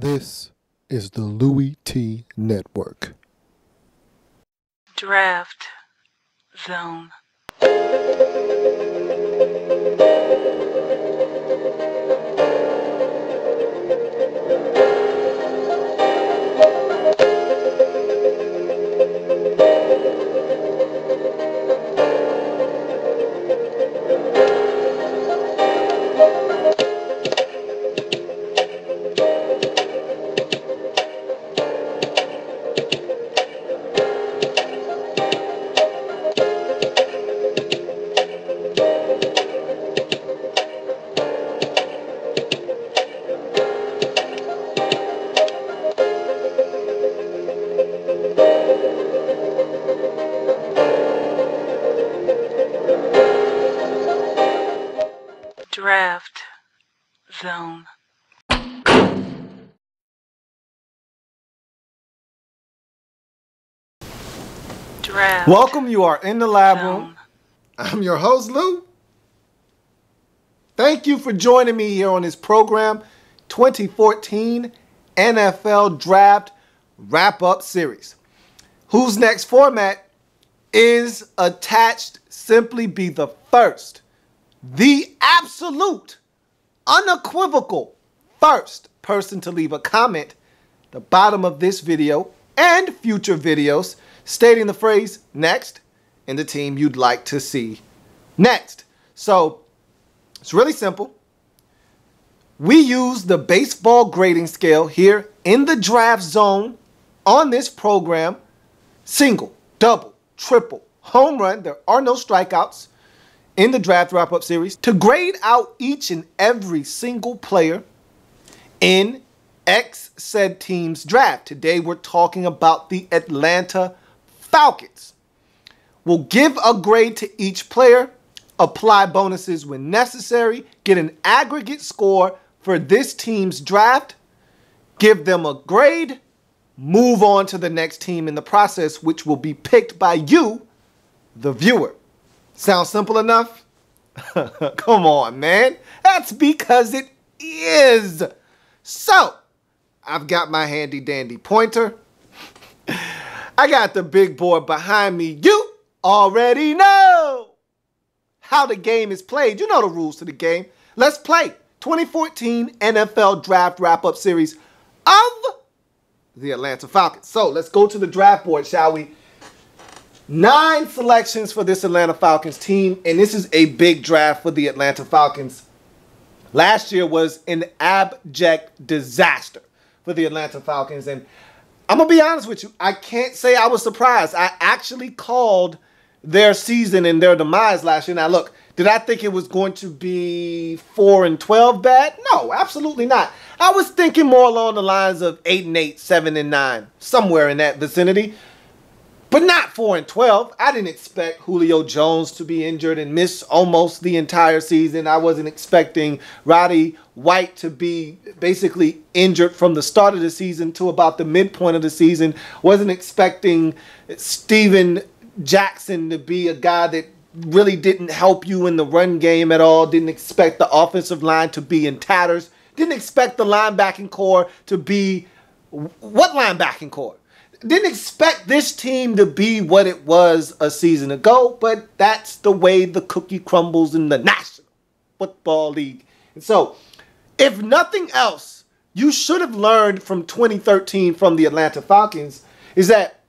This is the Louie T Network. Draft Zone. Draft Zone. Draft. Welcome, you are in the lab Zone. room. I'm your host, Lou. Thank you for joining me here on this program, 2014 NFL Draft Wrap-Up Series. Who's Next format is attached. Simply be the first, the absolute, unequivocal first person to leave a comment at the bottom of this video and future videos stating the phrase next and the team you'd like to see next. So it's really simple. We use the baseball grading scale here in the draft zone on this program. Single, double, triple, home run. There are no strikeouts in the draft wrap-up series to grade out each and every single player in X said team's draft. Today we're talking about the Atlanta Falcons. We'll give a grade to each player, apply bonuses when necessary, get an aggregate score for this team's draft, give them a grade, move on to the next team in the process, which will be picked by you, the viewer. Sounds simple enough? Come on, man. That's because it is. So, I've got my handy dandy pointer. I got the big board behind me. You already know how the game is played. You know the rules to the game. Let's play 2014 NFL Draft Wrap-Up Series of the Atlanta Falcons. So let's go to the draft board, shall we? 9 selections for this Atlanta Falcons team, and this is a big draft for the Atlanta Falcons. Last year was an abject disaster for the Atlanta Falcons, and I'm going to be honest with you, I can't say I was surprised. I actually called their season and their demise last year. Now look, did I think it was going to be 4-12 bad? No, absolutely not. I was thinking more along the lines of 8-8, 7-9, somewhere in that vicinity. But not 4-12. I didn't expect Julio Jones to be injured and miss almost the entire season. I wasn't expecting Roddy White to be basically injured from the start of the season to about the midpoint of the season. Wasn't expecting Steven Jackson to be a guy that really didn't help you in the run game at all. Didn't expect the offensive line to be in tatters. Didn't expect the linebacking core to be... What linebacking core? Didn't expect this team to be what it was a season ago, but that's the way the cookie crumbles in the National Football League. And so, if nothing else, you should have learned from 2013 from the Atlanta Falcons is that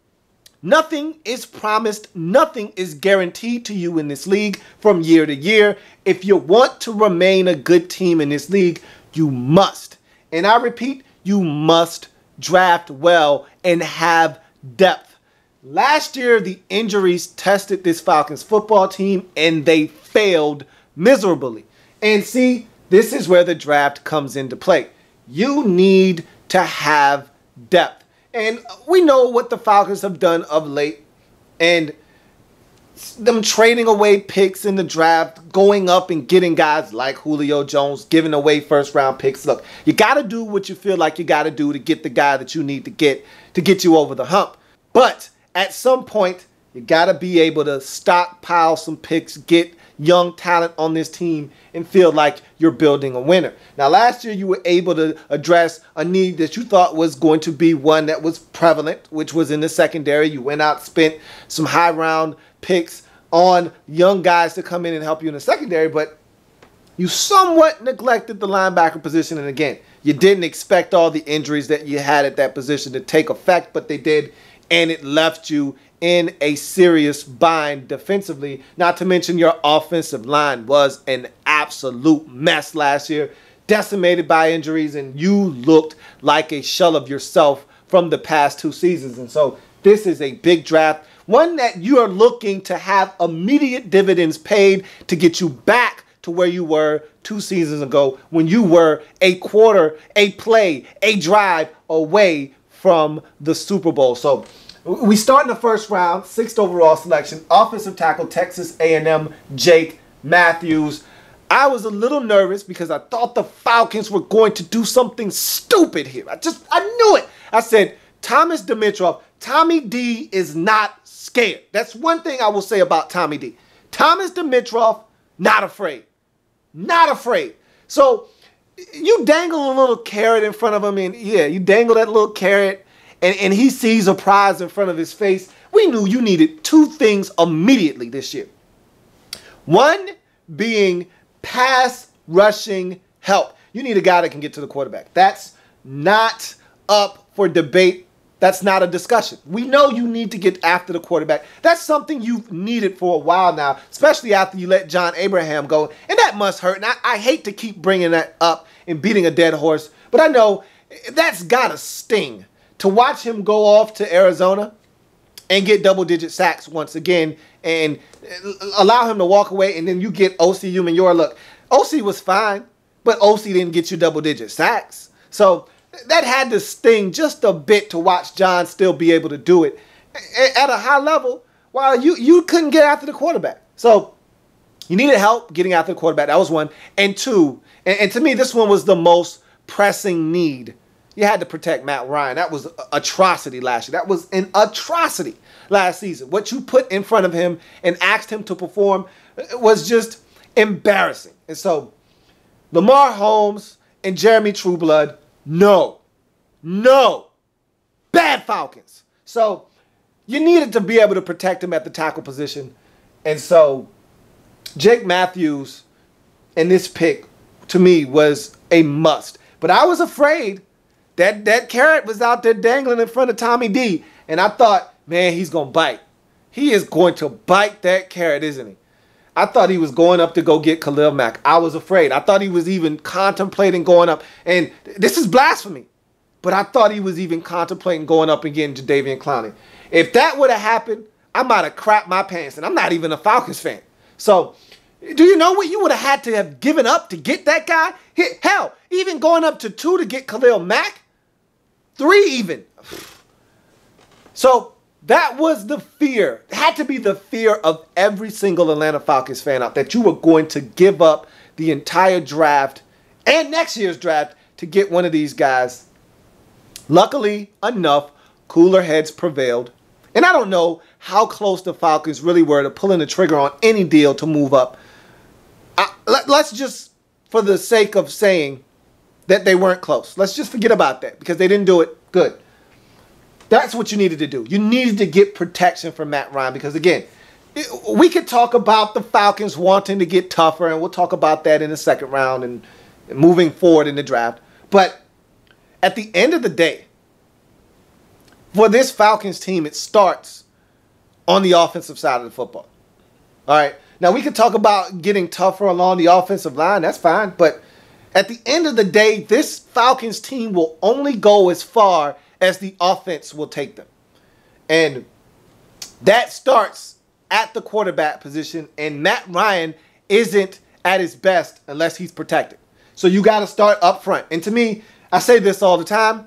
nothing is promised, nothing is guaranteed to you in this league from year to year. If you want to remain a good team in this league, you must, and I repeat, you must draft well and have depth. Last year, the injuries tested this Falcons football team and they failed miserably. And see, this is where the draft comes into play. You need to have depth. And we know what the Falcons have done of late, and them trading away picks in the draft, going up and getting guys like Julio Jones, giving away first-round picks. Look, you got to do what you feel like you got to do to get the guy that you need to get you over the hump. But at some point, you got to be able to stockpile some picks, get young talent on this team and feel like you're building a winner. Now, last year you were able to address a need that you thought was going to be one that was prevalent, which was in the secondary. You went out, spent some high round picks on young guys to come in and help you in the secondary, but you somewhat neglected the linebacker position. And again, you didn't expect all the injuries that you had at that position to take effect, but they did, and it left you in a serious bind defensively. Not to mention your offensive line was an absolute mess last year, decimated by injuries, and you looked like a shell of yourself from the past 2 seasons. And so this is a big draft, one that you are looking to have immediate dividends paid to get you back to where you were 2 seasons ago when you were a quarter, a play, a drive away from the Super Bowl. So we start in the first round, 6th overall selection, offensive tackle, Texas A&M, Jake Matthews. I was a little nervous because I thought the Falcons were going to do something stupid here. I knew it. I said, Thomas Dimitroff, Tommy D is not scared. That's one thing I will say about Tommy D. Thomas Dimitroff, not afraid. Not afraid. So you dangle a little carrot in front of him, and yeah, you dangle that little carrot, and he sees a prize in front of his face. We knew you needed 2 things immediately this year. One being pass rushing help. You need a guy that can get to the quarterback. That's not up for debate. That's not a discussion. We know you need to get after the quarterback. That's something you've needed for a while now, especially after you let John Abraham go. And that must hurt. And I hate to keep bringing that up and beating a dead horse, but I know that's got to sting to watch him go off to Arizona and get double-digit sacks once again and allow him to walk away, and then you get O.C. Umenyiora. Look, O.C. was fine, but O.C. didn't get you double-digit sacks. So that had to sting just a bit to watch John still be able to do it at a high level while you couldn't get after the quarterback. So you needed help getting after the quarterback. That was one. And 2, and to me, this one was the most pressing need. You had to protect Matt Ryan. That was an atrocity last year. That was an atrocity last season. What you put in front of him and asked him to perform was just embarrassing. And so Lamar Holmes and Jeremy Trueblood, no. Bad Falcons. So you needed to be able to protect him at the tackle position. And so Jake Matthews in this pick, to me, was a must. But I was afraid that carrot was out there dangling in front of Tommy D. And I thought, man, he's going to bite. He is going to bite that carrot, isn't he? I thought he was going up to go get Khalil Mack. I was afraid. I thought he was even contemplating going up. And this is blasphemy. But I thought he was even contemplating going up and getting Jadeveon Clowney. If that would have happened, I might have crapped my pants. And I'm not even a Falcons fan. So, do you know what you would have had to have given up to get that guy? Hell, even going up to 2 to get Khalil Mack? 3 even. So, that was the fear. It had to be the fear of every single Atlanta Falcons fan out that you were going to give up the entire draft and next year's draft to get one of these guys. Luckily enough, cooler heads prevailed. And I don't know how close the Falcons really were to pulling the trigger on any deal to move up. Let's just, for the sake of saying that they weren't close, let's just forget about that because they didn't do it. Good. That's what you needed to do. You needed to get protection from Matt Ryan because, again, we could talk about the Falcons wanting to get tougher, and we'll talk about that in the second round and moving forward in the draft. But at the end of the day, for this Falcons team, it starts on the offensive side of the football. All right. Now, we could talk about getting tougher along the offensive line. That's fine. But at the end of the day, this Falcons team will only go as far as the offense will take them. And that starts at the quarterback position, and Matt Ryan isn't at his best unless he's protected. So you got to start up front. And to me, I say this all the time,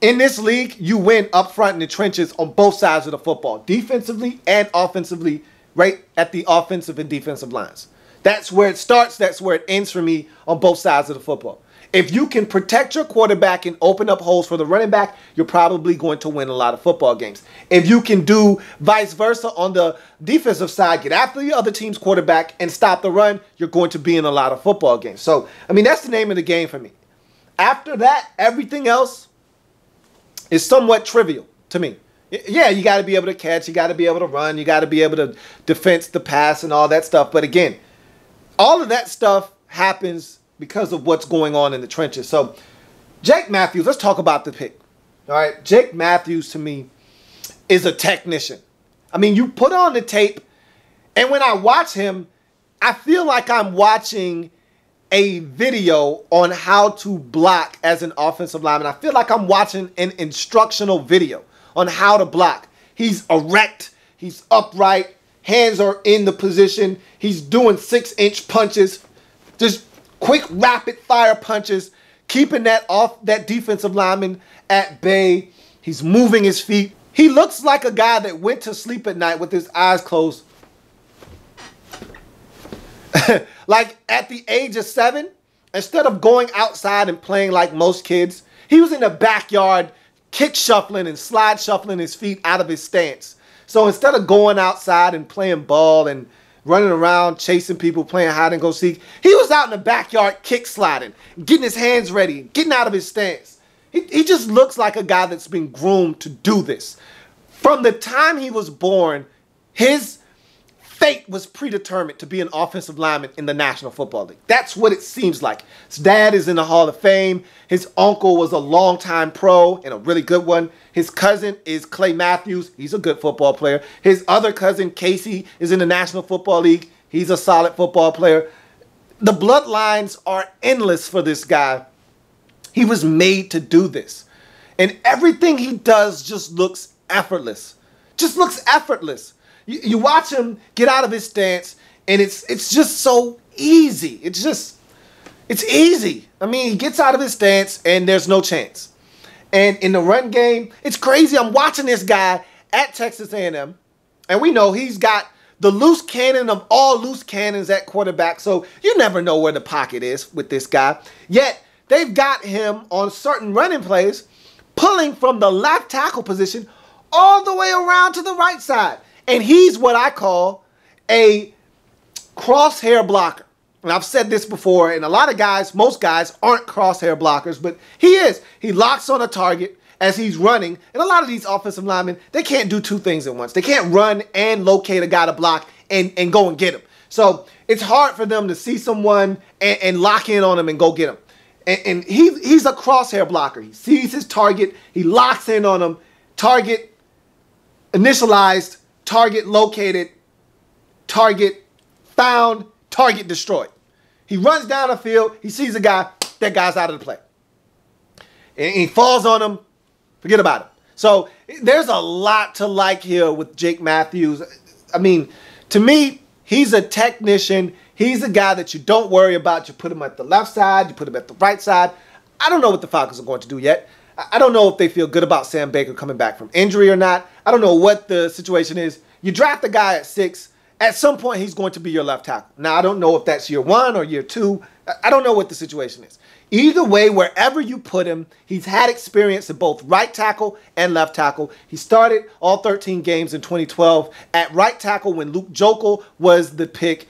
in this league, you win up front in the trenches on both sides of the football, defensively and offensively, right at the offensive and defensive lines. That's where it starts. That's where it ends for me on both sides of the football. If you can protect your quarterback and open up holes for the running back, you're probably going to win a lot of football games. If you can do vice versa on the defensive side, get after the other team's quarterback and stop the run, you're going to be in a lot of football games. So, I mean, that's the name of the game for me. After that, everything else is somewhat trivial to me. Yeah, you got to be able to catch, you got to be able to run, you got to be able to defense the pass and all that stuff. But again, all of that stuff happens because of what's going on in the trenches. So, Jake Matthews, let's talk about the pick. All right, Jake Matthews to me is a technician. I mean, you put on the tape, and when I watch him, I feel like I'm watching a video on how to block as an offensive lineman. I feel like I'm watching an instructional video on how to block. He's erect, he's upright, hands are in the position, he's doing 6-inch punches, just quick, rapid-fire punches, keeping that defensive lineman at bay. He's moving his feet. He looks like a guy that went to sleep at night with his eyes closed. Like at the age of 7, instead of going outside and playing like most kids, he was in the backyard kick shuffling and slide shuffling his feet out of his stance. So instead of going outside and playing ball and running around, chasing people, playing hide and go seek, he was out in the backyard kick sliding, getting his hands ready, getting out of his stance. He just looks like a guy that's been groomed to do this. From the time he was born, his fate was predetermined to be an offensive lineman in the National Football League. That's what it seems like. His dad is in the Hall of Fame. His uncle was a longtime pro and a really good one. His cousin is Clay Matthews. He's a good football player. His other cousin, Casey, is in the National Football League. He's a solid football player. The bloodlines are endless for this guy. He was made to do this. And everything he does just looks effortless. Just looks effortless. You watch him get out of his stance, and it's just so easy. It's easy. I mean, he gets out of his stance, and there's no chance. And in the run game, it's crazy. I'm watching this guy at Texas A&M, and we know he's got the loose cannon of all loose cannons at quarterback, so you never know where the pocket is with this guy. Yet, they've got him on certain running plays, pulling from the left tackle position all the way around to the right side. And he's what I call a crosshair blocker. And I've said this before, and a lot of guys, most guys aren't crosshair blockers, but he is. He locks on a target as he's running. And a lot of these offensive linemen, they can't do two things at once. They can't run and locate a guy to block and go and get him. So it's hard for them to see someone and lock in on him and go get him. And he's a crosshair blocker. He sees his target. He locks in on him. Target initialized. Target located, target found, target destroyed. He runs down the field, he sees a guy, that guy's out of the play. And he falls on him, forget about it. So there's a lot to like here with Jake Matthews. I mean, to me, he's a technician. He's a guy that you don't worry about. You put him at the left side, you put him at the right side. I don't know what the Falcons are going to do yet. I don't know if they feel good about Sam Baker coming back from injury or not. I don't know what the situation is. You draft a guy at 6. At some point, he's going to be your left tackle. Now, I don't know if that's year 1 or year 2. I don't know what the situation is. Either way, wherever you put him, he's had experience at both right tackle and left tackle. He started all 13 games in 2012 at right tackle when Luke Joeckel was the pick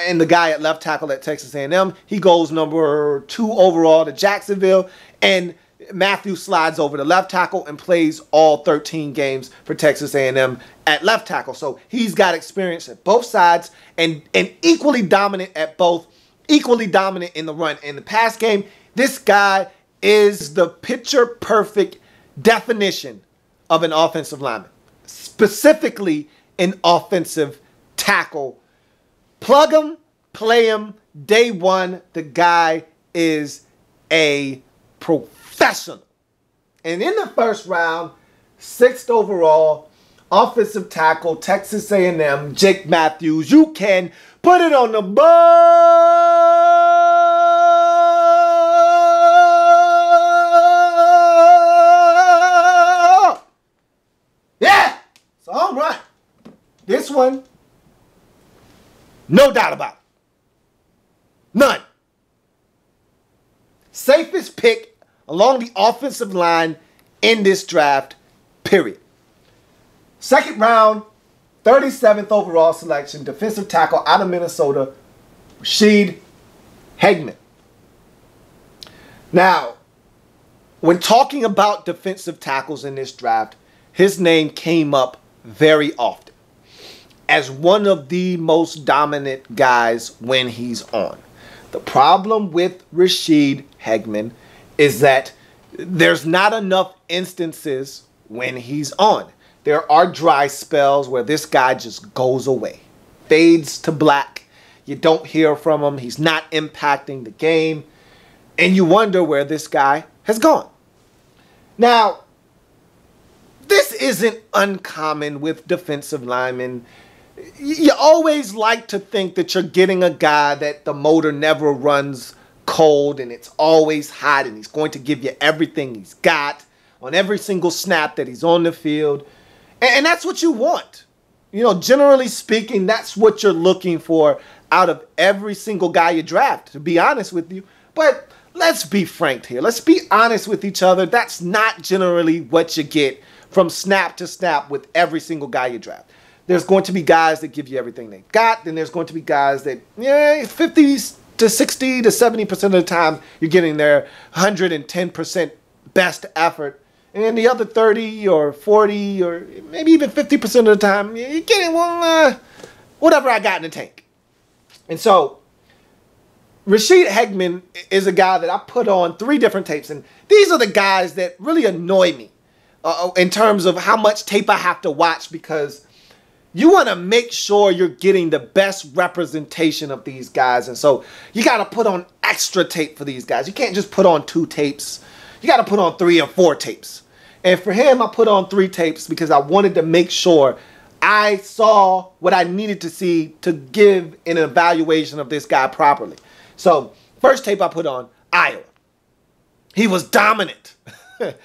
and the guy at left tackle at Texas A&M. He goes number 2 overall to Jacksonville, and Matthews slides over to left tackle and plays all 13 games for Texas A&M at left tackle. So he's got experience at both sides and equally dominant at both, equally dominant in the run and the pass game. This guy is the picture-perfect definition of an offensive lineman, specifically an offensive tackle. Plug him, play him, day one. The guy is a professional. And in the first round, 6th overall, offensive tackle, Texas A&M, Jake Matthews. You can put it on the board. Yeah, it's a home run. This one, no doubt about it. None. safest pick along the offensive line in this draft, period. Second round, 37th overall selection, defensive tackle out of Minnesota, Rashid Hagman. Now, when talking about defensive tackles in this draft, his name came up very often as one of the most dominant guys when he's on. The problem with Rashid Hagman is that there's not enough instances when he's on. There are dry spells where this guy just goes away, fades to black. You don't hear from him. He's not impacting the game. And you wonder where this guy has gone. Now, this isn't uncommon with defensive linemen. You always like to think that you're getting a guy that the motor never runs cold and it's always hot and he's going to give you everything he's got on every single snap that he's on the field. And that's what you want. You know, generally speaking, that's what you're looking for out of every single guy you draft, to be honest with you. But let's be frank here. Let's be honest with each other. That's not generally what you get from snap to snap with every single guy you draft. There's going to be guys that give you everything they got. Then there's going to be guys that, 50 to 60 to 70% of the time, you're getting their 110% best effort. And the other 30 or 40 or maybe even 50% of the time, you're getting, whatever I got in the tank. And so, Rashid Hagman is a guy that I put on 3 different tapes. And these are the guys that really annoy me in terms of how much tape I have to watch, because you want to make sure you're getting the best representation of these guys. And so you got to put on extra tape for these guys. You can't just put on 2 tapes. You got to put on 3 or 4 tapes. And for him, I put on 3 tapes because I wanted to make sure I saw what I needed to see to give an evaluation of this guy properly. So, first tape I put on, Iowa. He was dominant. I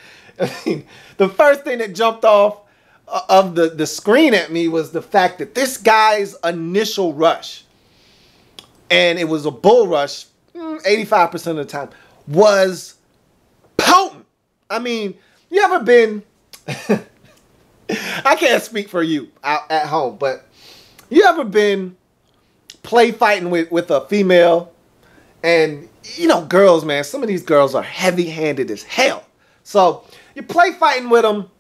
mean, the first thing that jumped off of the screen at me was the fact that this guy's initial rush, and it was a bull rush 85% of the time, was potent. I mean, you ever been, I can't speak for you out at home, but you ever been play fighting with a female? And, girls, man, some of these girls are heavy-handed as hell. So, you play fighting with them,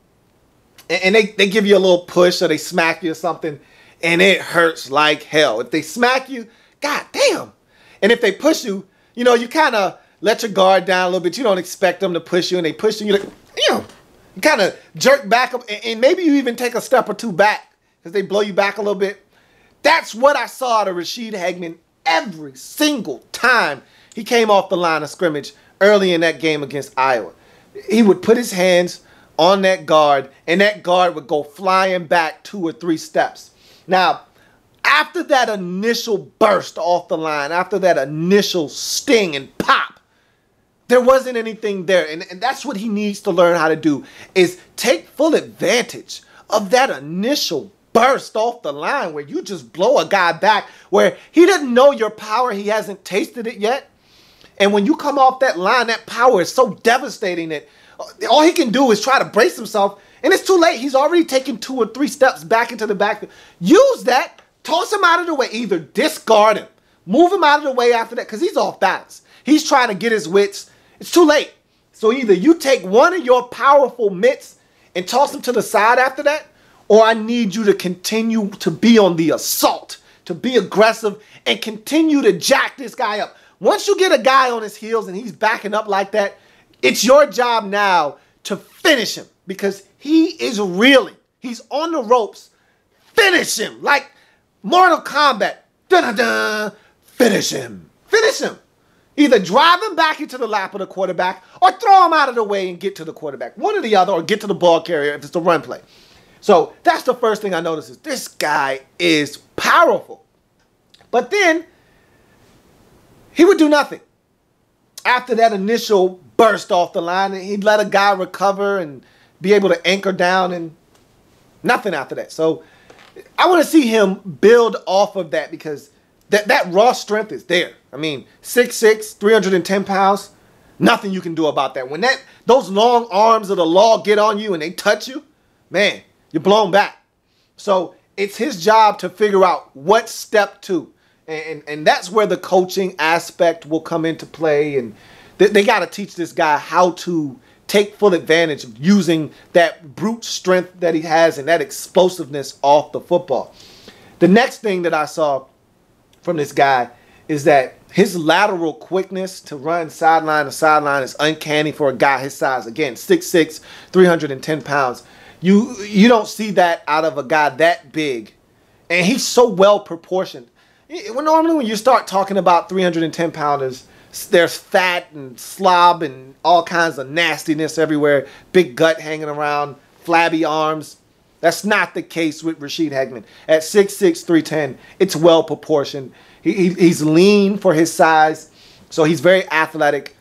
and they give you a little push or they smack you or something, and it hurts like hell. If they smack you, god damn. And if they push you, you kind of let your guard down a little bit. You don't expect them to push you, and they push you. You're like, you kind of jerk back up, and maybe you even take a step or 2 back because they blow you back a little bit. That's what I saw out of Rashid Hagman every single time he came off the line of scrimmage early in that game against Iowa. He would put his hands on that guard, and that guard would go flying back 2 or 3 steps. Now, after that initial burst off the line, after that initial sting and pop, there wasn't anything there. And that's what he needs to learn how to do, is take full advantage of that initial burst off the line where you just blow a guy back, where he doesn't know your power. He hasn't tasted it yet. And when you come off that line, that power is so devastating that all he can do is try to brace himself, and it's too late. He's already taken 2 or 3 steps back into the backfield. Use that, toss him out of the way, either discard him, move him out of the way after that, because he's off balance. He's trying to get his wits. It's too late. So either you take one of your powerful mitts and toss him to the side after that, or I need you to continue to be on the assault, to be aggressive, and continue to jack this guy up. Once you get a guy on his heels and he's backing up like that, it's your job now to finish him, because he is reeling. He's on the ropes. Finish him. Like Mortal Kombat. Dun-dun-dun. Finish him. Finish him. Either drive him back into the lap of the quarterback or throw him out of the way and get to the quarterback. One or the other, or get to the ball carrier if it's the run play. So that's the first thing I noticed, is this guy is powerful. But then he would do nothing. After that initial burst off the line, he'd let a guy recover and be able to anchor down, and nothing after that. So I want to see him build off of that, because that raw strength is there. I mean, 6'6", 310 pounds. Nothing you can do about that. When those long arms of the law get on you and they touch you, man, you're blown back. So it's his job to figure out what step two. And that's where the coaching aspect will come into play. And they got to teach this guy how to take full advantage of using that brute strength that he has and that explosiveness off the football. The next thing that I saw from this guy is that his lateral quickness to run sideline to sideline is uncanny for a guy his size. Again, 6'6", 310 pounds. You don't see that out of a guy that big. And he's so well proportioned. Normally when you start talking about 310 pounders, there's fat and slob and all kinds of nastiness everywhere. Big gut hanging around, flabby arms. That's not the case with Rashid Hageman. At 6'6", 310, it's well proportioned. He's lean for his size, so he's very athletic.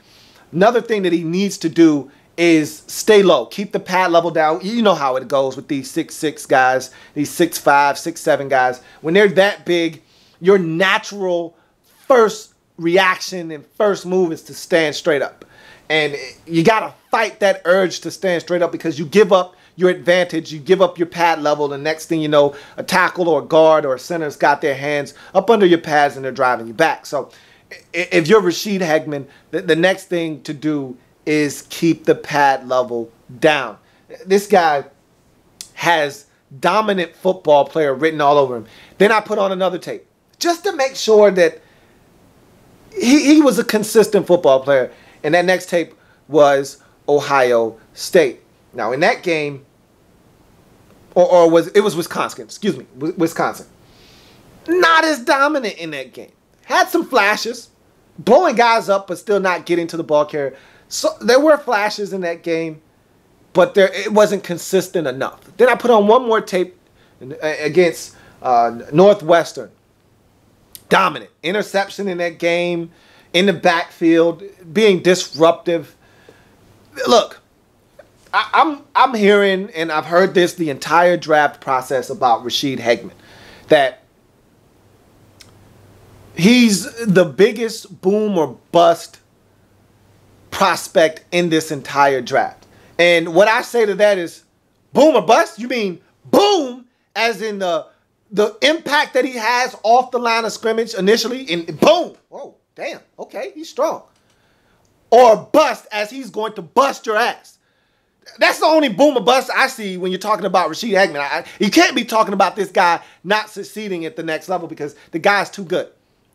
Another thing that he needs to do is stay low. Keep the pad level down. You know how it goes with these 6'6" guys, these 6'5", 6'7" guys. When they're that big, your natural first reaction and first move is to stand straight up. And you got to fight that urge to stand straight up because you give up your advantage, you give up your pad level. The next thing you know, a tackle or a guard or a center's got their hands up under your pads and they're driving you back. So if you're Rashid Hageman, the next thing to do is keep the pad level down. This guy has dominant football player written all over him. Then I put on another tape just to make sure that he was a consistent football player. And that next tape was Ohio State. Now, in that game, it was Wisconsin, excuse me, Wisconsin. Not as dominant in that game. Had some flashes, blowing guys up, but still not getting to the ball carrier. So there were flashes in that game, but it wasn't consistent enough. Then I put on one more tape against Northwestern. Dominant. Interception in that game, in the backfield, being disruptive. Look, I'm hearing, and I've heard this the entire draft process about Rashid Hageman, that he's the biggest boom or bust prospect in this entire draft. And what I say to that is, boom or bust? You mean boom as in the impact that he has off the line of scrimmage initially, and boom. Oh, damn. Okay, he's strong. Or bust as he's going to bust your ass. That's the only boom or bust I see when you're talking about Rashid Hageman. You can't be talking about this guy not succeeding at the next level because the guy's too good.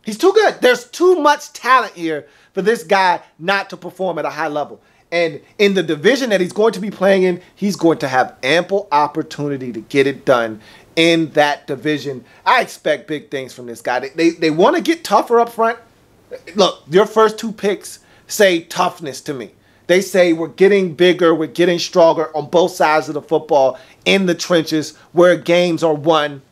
He's too good. There's too much talent here for this guy not to perform at a high level. And in the division that he's going to be playing in, he's going to have ample opportunity to get it done in that division. I expect big things from this guy. They want to get tougher up front. Look, your first two picks say toughness to me. They say we're getting bigger, we're getting stronger on both sides of the football in the trenches where games are won.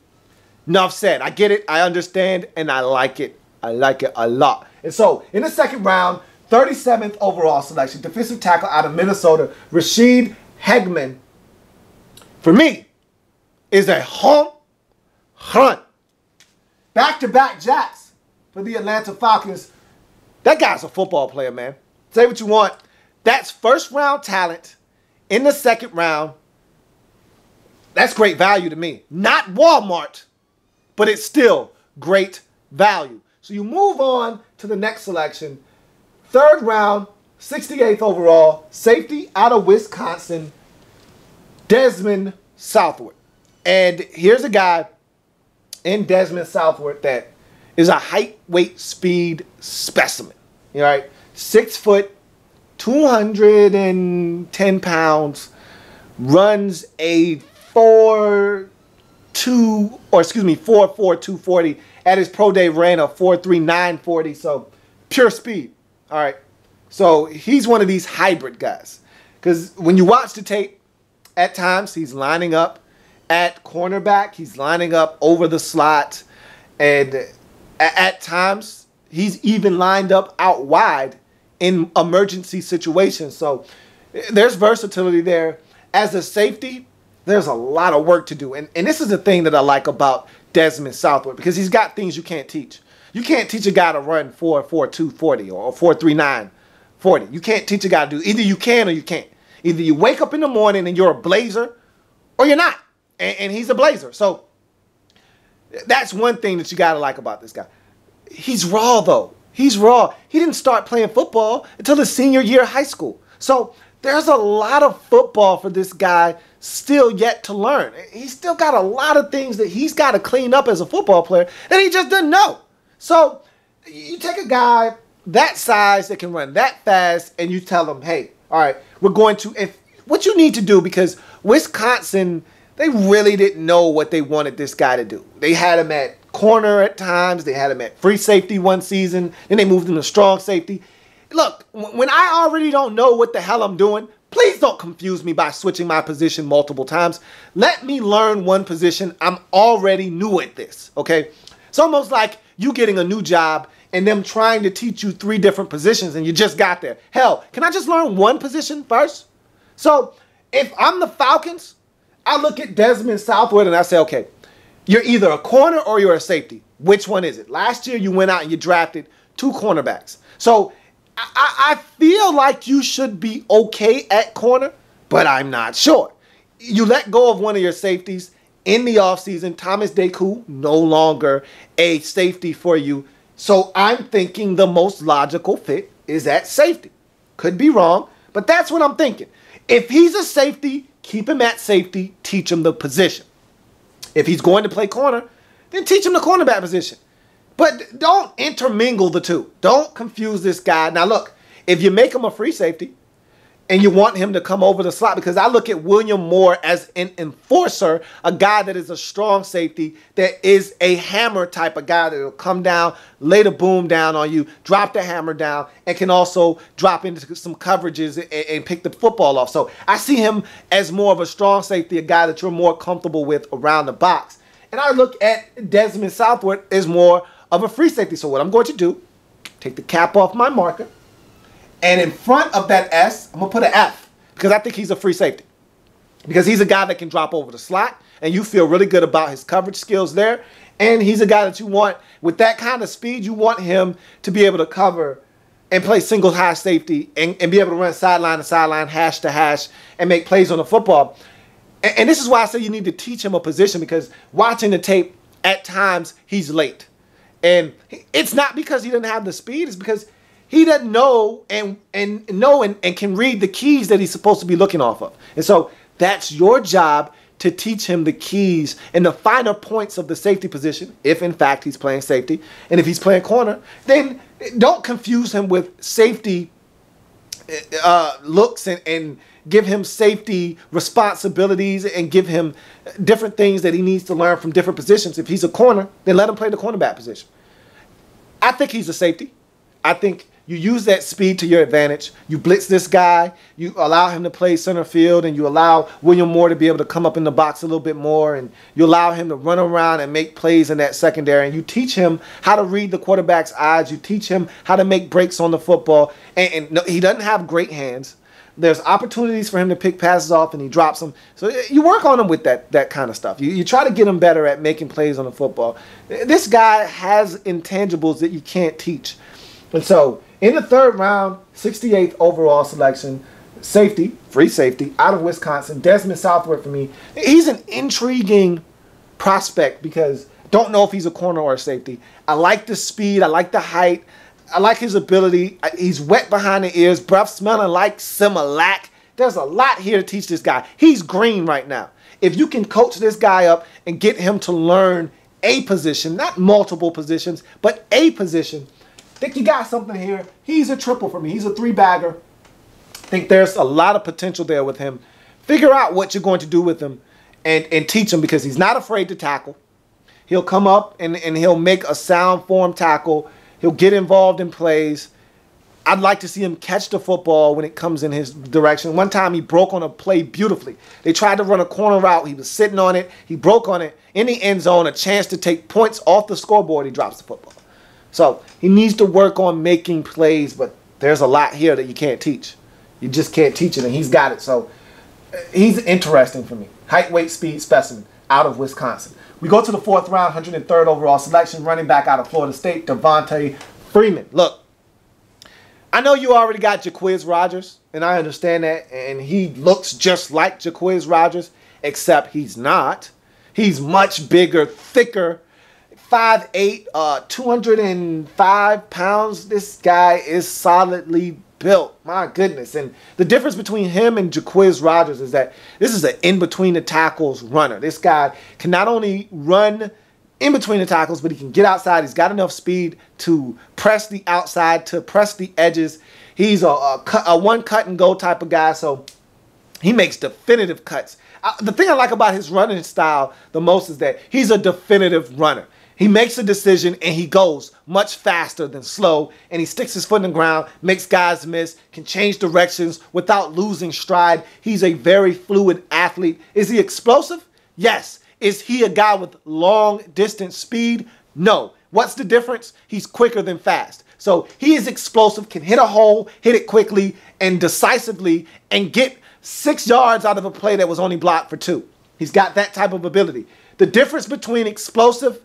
Enough said. I get it, I understand, and I like it. I like it a lot. And so, in the second round, 37th overall selection, defensive tackle out of Minnesota, Rashid Hageman, for me, is a home run. Back-to-back jacks for the Atlanta Falcons. That guy's a football player, man. Say what you want. That's first-round talent in the second round. That's great value to me. Not Walmart, but it's still great value. So you move on to the next selection. Third round, 68th overall, safety out of Wisconsin, Desmond Southward. And here's a guy in Desmond Southward that is a height, weight, speed specimen. All right, 6 foot, 210 pounds, runs a 4.4, 240. At his pro day ran a 4.3, 940. So pure speed. All right. So he's one of these hybrid guys. Because when you watch the tape, at times he's lining up at cornerback. He's lining up over the slot. And at times he's even lined up out wide in emergency situations. So there's versatility there. As a safety, there's a lot of work to do. And this is the thing that I like about Desmond Southward, because he's got things you can't teach. You can't teach a guy to run 4.4, 240 or 4.39, 40. You can't teach a guy to do. Either you can or you can't. Either you wake up in the morning and you're a blazer, or you're not. And he's a blazer. So that's one thing that you got to like about this guy. He's raw, though. He's raw. He didn't start playing football until his senior year of high school. So there's a lot of football for this guy still yet to learn. He's still got a lot of things that he's got to clean up as a football player that he just doesn't know. So you take a guy that size that can run that fast and you tell him, hey, all right, we're going to, if what you need to do, because Wisconsin, they really didn't know what they wanted this guy to do. They had him at corner at times. They had him at free safety one season. Then they moved him to strong safety. Look, when I already don't know what the hell I'm doing, please don't confuse me by switching my position multiple times. Let me learn one position. I'm already new at this, okay? It's almost like you getting a new job and them trying to teach you 3 different positions and you just got there. Hell, can I just learn one position first? So if I'm the Falcons, I look at Desmond Southwood and I say, okay, you're either a corner or you're a safety. Which one is it? Last year you went out and you drafted 2 cornerbacks. So I feel like you should be okay at corner, but I'm not sure. You let go of one of your safeties in the offseason. Thomas Deku, no longer a safety for you. So I'm thinking the most logical fit is at safety. Could be wrong, but that's what I'm thinking. If he's a safety, keep him at safety, teach him the position. If he's going to play corner, then teach him the cornerback position. But don't intermingle the two. Don't confuse this guy. Now, look, if you make him a free safety and you want him to come over the slot, because I look at William Moore as an enforcer, a guy that is a strong safety, that is a hammer type of guy that will come down, lay the boom down on you, drop the hammer down, and can also drop into some coverages and pick the football off. So I see him as more of a strong safety, a guy that you're more comfortable with around the box. And I look at Desmond Southwood as more of a free safety. So what I'm going to do, take the cap off my marker, and in front of that S, I'm going to put an F, because I think he's a free safety. Because he's a guy that can drop over the slot, and you feel really good about his coverage skills there. And he's a guy that you want, with that kind of speed, you want him to be able to cover and play single high safety and be able to run sideline to sideline, hash to hash, and make plays on the football. And this is why I say you need to teach him a position, because watching the tape, at times, he's late. And it's not because he doesn't have the speed. It's because he doesn't know and can read the keys that he's supposed to be looking off of. And so that's your job, to teach him the keys and the finer points of the safety position, if in fact he's playing safety. And if he's playing corner, then don't confuse him with safety looks and give him safety responsibilities and give him different things that he needs to learn from different positions. If he's a corner, then let him play the cornerback position. I think he's a safety. I think you use that speed to your advantage. You blitz this guy. You allow him to play center field, and you allow William Moore to be able to come up in the box a little bit more, and you allow him to run around and make plays in that secondary, and you teach him how to read the quarterback's eyes. You teach him how to make breaks on the football, and no, he doesn't have great hands. There's opportunities for him to pick passes off, and he drops them. So you work on him with that kind of stuff. You try to get him better at making plays on the football. This guy has intangibles that you can't teach. And so in the 3rd round, 68th overall selection, safety, free safety, out of Wisconsin, Desmond Southwood for me. He's an intriguing prospect because I don't know if he's a corner or a safety. I like the speed. I like the height. I like his ability. He's wet behind the ears, breath smelling like Similac. There's a lot here to teach this guy. He's green right now. If you can coach this guy up and get him to learn a position, not multiple positions, but a position, I think you got something here. He's a triple for me. He's a 3-bagger. I think there's a lot of potential there with him. Figure out what you're going to do with him and teach him, because he's not afraid to tackle. He'll come up and he'll make a sound form tackle. He'll get involved in plays. I'd like to see him catch the football when it comes in his direction. One time he broke on a play beautifully. They tried to run a corner route. He was sitting on it. He broke on it in the end zone, a chance to take points off the scoreboard. He drops the football. So he needs to work on making plays, but there's a lot here that you can't teach. You just can't teach it, and he's got it. So he's interesting for me. Height, weight, speed specimen out of Wisconsin. We go to the 4th round, 103rd overall selection, running back out of Florida State, Devontae Freeman. Look, I know you already got Jaquiz Rodgers, and I understand that, and he looks just like Jaquiz Rodgers, except he's not. He's much bigger, thicker, 5'8", 205 pounds. This guy is solidly built. My goodness. And the difference between him and Jaquiz Rodgers is that this is an in-between-the-tackles runner. This guy can not only run in between the tackles, but he can get outside. He's got enough speed to press the outside, to press the edges. He's a one cut and go type of guy, so he makes definitive cuts. The thing I like about his running style the most is that he's a definitive runner. He makes a decision and he goes much faster than slow, and he sticks his foot in the ground, makes guys miss, can change directions without losing stride. He's a very fluid athlete. Is he explosive? Yes. Is he a guy with long distance speed? No. What's the difference? He's quicker than fast. So he is explosive, can hit a hole, hit it quickly and decisively, and get 6 yards out of a play that was only blocked for 2. He's got that type of ability. The difference between explosive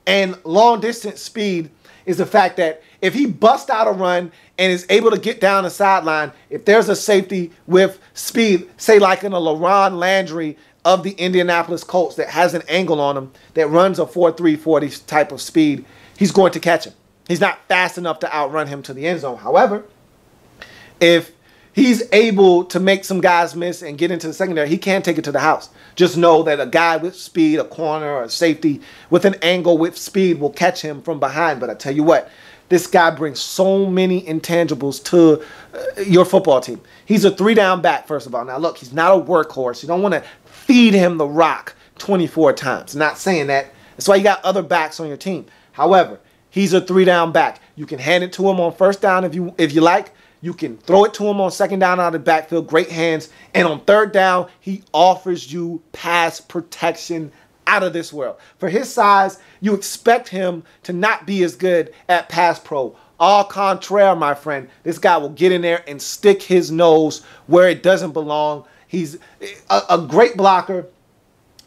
and long distance speed is the fact that if he busts out a run and is able to get down the sideline, if there's a safety with speed, say like in a LaRon Landry of the Indianapolis Colts that has an angle on him that runs a 4.3 40 type of speed, he's going to catch him. He's not fast enough to outrun him to the end zone. However, if he's able to make some guys miss and get into the secondary, he can take it to the house. Just know that a guy with speed, a corner or a safety with an angle with speed will catch him from behind. But I tell you what, this guy brings so many intangibles to your football team. He's a 3-down back, first of all. Now, look, he's not a workhorse. You don't want to feed him the rock 24 times. I'm not saying that. That's why you got other backs on your team. However, he's a 3-down back. You can hand it to him on first down if you like. You can throw it to him on second down out of the backfield. Great hands. And on third down, he offers you pass protection out of this world. For his size, you expect him to not be as good at pass pro. Au contraire, my friend. This guy will get in there and stick his nose where it doesn't belong. He's a great blocker,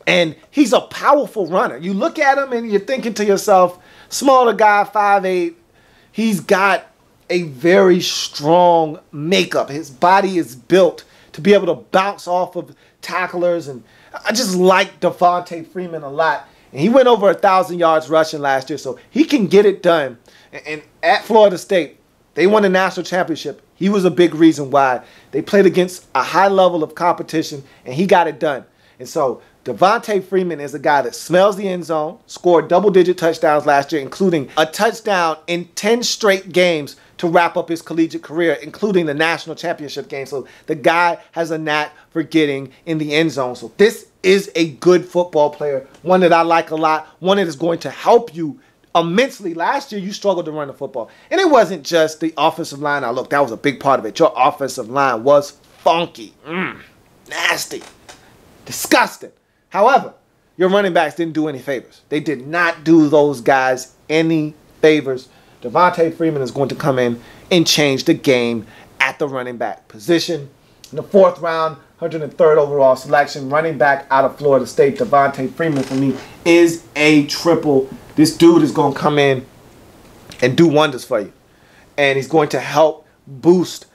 and he's a powerful runner. You look at him and you're thinking to yourself, smaller guy, 5'8", he's got a very strong makeup. His body is built to be able to bounce off of tacklers, and I just like Devontae Freeman a lot. And he went over 1,000 yards rushing last year, so he can get it done. And at Florida State, they won the national championship. He was a big reason why. They played against a high level of competition, and he got it done. And so Devontae Freeman is a guy that smells the end zone, scored double-digit touchdowns last year, including a touchdown in 10 straight games to wrap up his collegiate career, including the national championship game. So the guy has a knack for getting in the end zone. So this is a good football player, one that I like a lot, one that is going to help you immensely. Last year, you struggled to run the football. And it wasn't just the offensive line. Now, look, that was a big part of it. Your offensive line was funky, nasty, disgusting. However, your running backs didn't do any favors. They did not do those guys any favors. Devontae Freeman is going to come in and change the game at the running back position. In the 4th round, 103rd overall selection, running back out of Florida State, Devontae Freeman for me is a triple. This dude is going to come in and do wonders for you. And he's going to help boost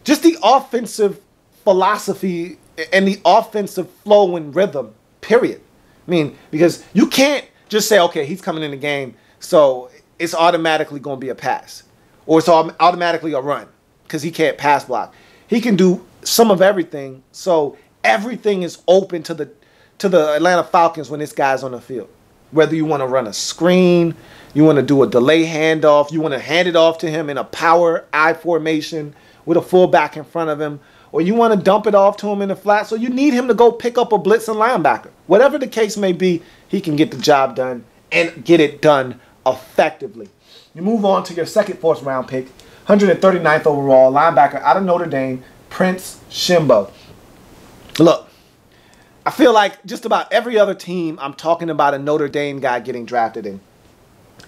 just the offensive philosophy and the offensive flow and rhythm, period. I mean, because you can't just say, okay, he's coming in the game, so it's automatically going to be a pass. Or it's automatically a run because he can't pass block. He can do some of everything, so everything is open to the Atlanta Falcons when this guy's on the field. Whether you want to run a screen, you want to do a delay handoff, you want to hand it off to him in a power I formation with a fullback in front of him, or you want to dump it off to him in the flat, so you need him to go pick up a blitzing linebacker. Whatever the case may be, he can get the job done and get it done effectively. You move on to your second 4th round pick, 139th overall, linebacker out of Notre Dame, Prince Shimbo. Look, I feel like just about every other team I'm talking about a Notre Dame guy getting drafted in.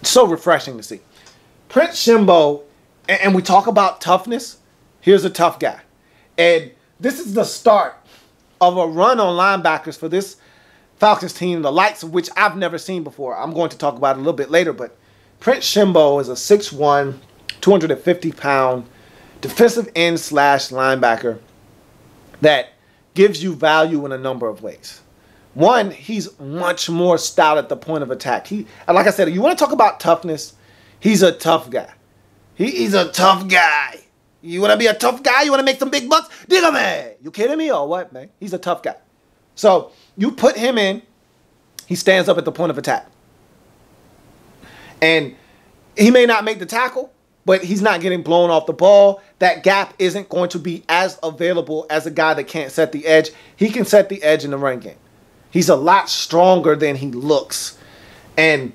It's so refreshing to see. Prince Shimbo, and we talk about toughness, here's a tough guy. And this is the start of a run on linebackers for this Falcons team, the likes of which I've never seen before. I'm going to talk about it a little bit later, but Prince Shimbo is a 6'1", 250-pound defensive end slash linebacker that gives you value in a number of ways. One, he's much more stout at the point of attack. Like I said, you want to talk about toughness, he's a tough guy. He's a tough guy. You want to be a tough guy? You want to make some big bucks? Dígame. You kidding me or what, man? He's a tough guy. So you put him in, he stands up at the point of attack. And he may not make the tackle, but he's not getting blown off the ball. That gap isn't going to be as available as a guy that can't set the edge. He can set the edge in the run game. He's a lot stronger than he looks. And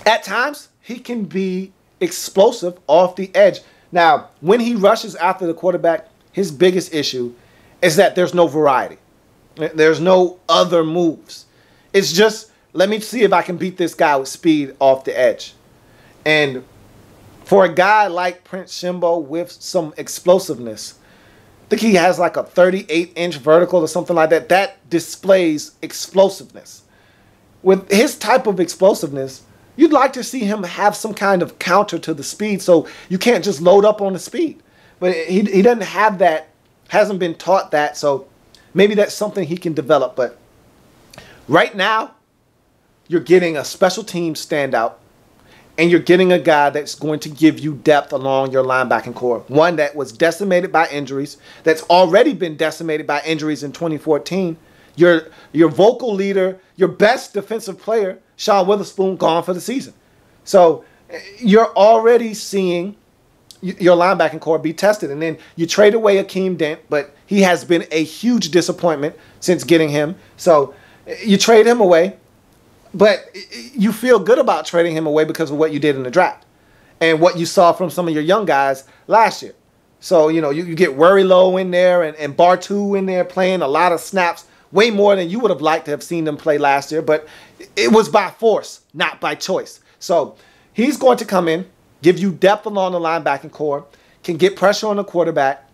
at times, he can be explosive off the edge. Now, when he rushes after the quarterback, his biggest issue is that there's no variety. There's no other moves. It's just, let me see if I can beat this guy with speed off the edge. And for a guy like Prince Shimbo with some explosiveness, I think he has like a 38-inch vertical or something like that. That displays explosiveness. With his type of explosiveness, you'd like to see him have some kind of counter to the speed, so you can't just load up on the speed. But he doesn't have that, hasn't been taught that, so maybe that's something he can develop. But right now, you're getting a special team standout, and you're getting a guy that's going to give you depth along your linebacking core. One that was decimated by injuries, that's already been decimated by injuries in 2014. Your vocal leader, your best defensive player, Sean Witherspoon, gone for the season. So you're already seeing your linebacking core be tested. And then you trade away Akeem Dent, but he has been a huge disappointment since getting him. So you trade him away. But you feel good about trading him away because of what you did in the draft and what you saw from some of your young guys last year. So, you know, you get Worrylow in there and Bartu in there playing a lot of snaps, way more than you would have liked to have seen them play last year. But it was by force, not by choice. So he's going to come in, give you depth along the linebacking core, can get pressure on the quarterback.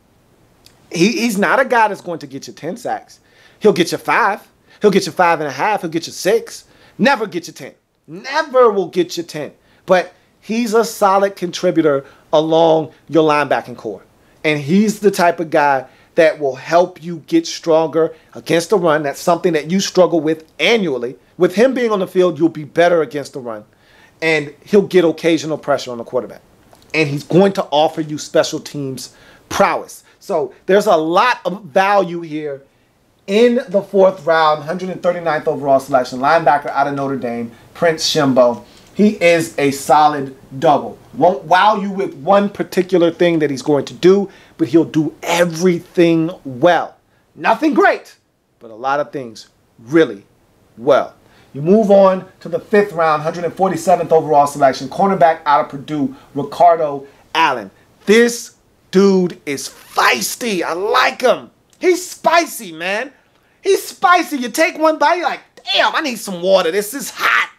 He's not a guy that's going to get you 10 sacks. He'll get you 5. He'll get you 5.5. He'll get you 6. Never get you 10. Never will get you 10. But he's a solid contributor along your linebacking core. And he's the type of guy that will help you get stronger against the run. That's something that you struggle with annually. With him being on the field, you'll be better against the run. And he'll get occasional pressure on the quarterback. And he's going to offer you special teams prowess. So there's a lot of value here in the 4th round, 139th overall selection, linebacker out of Notre Dame, Prince Shimbo. He is a solid double. Won't wow you with one particular thing that he's going to do, but he'll do everything well. Nothing great, but a lot of things really well. You move on to the 5th round, 147th overall selection, cornerback out of Purdue, Ricardo Allen. This dude is feisty. I like him. He's spicy, man. He's spicy. You take one bite, you're like, damn, I need some water. This is hot.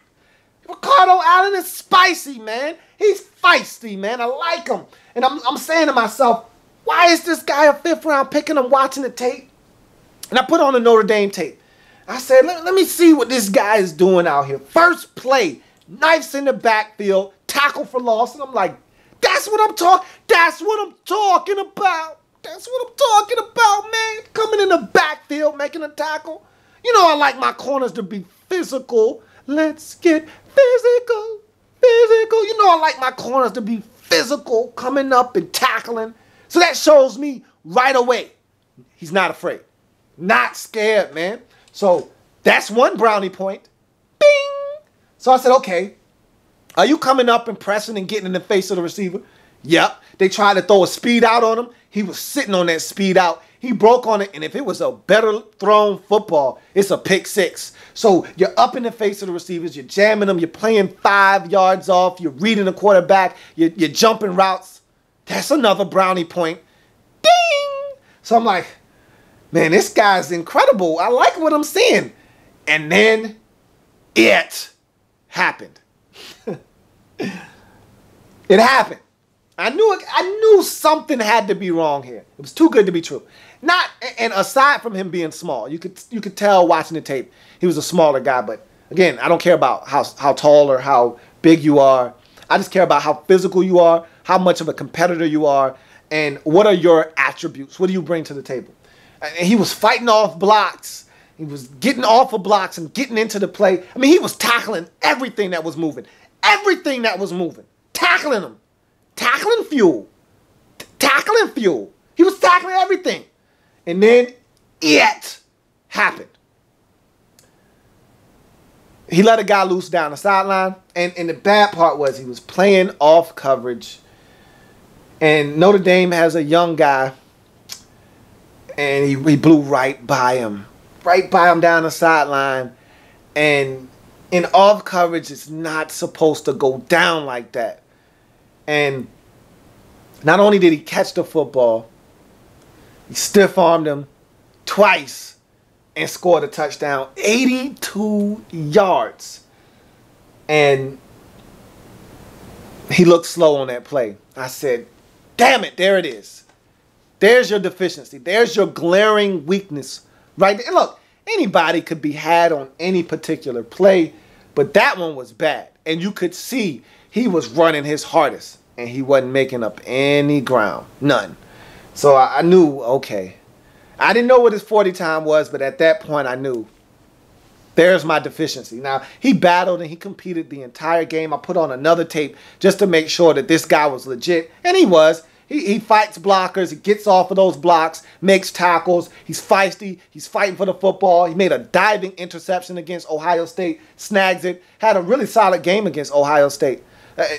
Ricardo Allen is spicy, man. He's feisty, man. I like him. And I'm saying to myself, why is this guy a 5th round pick? And I'm watching the tape. And I put on the Notre Dame tape. I said, let me see what this guy is doing out here. First play, knives in the backfield, tackle for loss. And I'm like, that's what I'm talking about. That's what I'm talking about, man. Coming in the backfield, making a tackle. You know I like my corners to be physical. Let's get physical. You know I like my corners to be physical, coming up and tackling. So that shows me right away he's not afraid. Not scared, man. So that's one brownie point. Bing! So I said, okay, are you coming up and pressing and getting in the face of the receiver? Yep. They tried to throw a speed out on him. He was sitting on that speed out. He broke on it, and if it was a better thrown football, it's a pick 6. So you're up in the face of the receivers. You're jamming them. You're playing 5 yards off. You're reading the quarterback. You're jumping routes. That's another brownie point. Ding! So I'm like, man, this guy's incredible. I like what I'm seeing. And then it happened. It happened. I knew something had to be wrong here. It was too good to be true. And aside from him being small, you could tell watching the tape he was a smaller guy. But again, I don't care about how tall or how big you are. I just care about how physical you are, how much of a competitor you are, And what are your attributes? What do you bring to the table? And he was fighting off blocks. He was getting off of blocks and getting into the play. I mean, he was tackling everything that was moving. Everything that was moving. Tackling them. Tackling fuel. Tackling fuel. He was tackling everything. And then it happened. He let a guy loose down the sideline. And the bad part was he was playing off coverage. And Notre Dame has a young guy. And he blew right by him. Right by him down the sideline. And in off coverage, it's not supposed to go down like that. And not only did he catch the football, he stiff-armed him twice and scored a touchdown. 82 yards. And he looked slow on that play. I said, damn it, there it is. There's your deficiency. There's your glaring weakness right there. And look, anybody could be had on any particular play, but that one was bad. And you could see he was running his hardest, and he wasn't making up any ground. None. So I knew, okay. I didn't know what his 40 time was, but at that point I knew there's my deficiency. Now, he battled and he competed the entire game. I put on another tape just to make sure that this guy was legit, and he was. He fights blockers. He gets off of those blocks, makes tackles. He's feisty. He's fighting for the football. He made a diving interception against Ohio State, snags it, had a really solid game against Ohio State.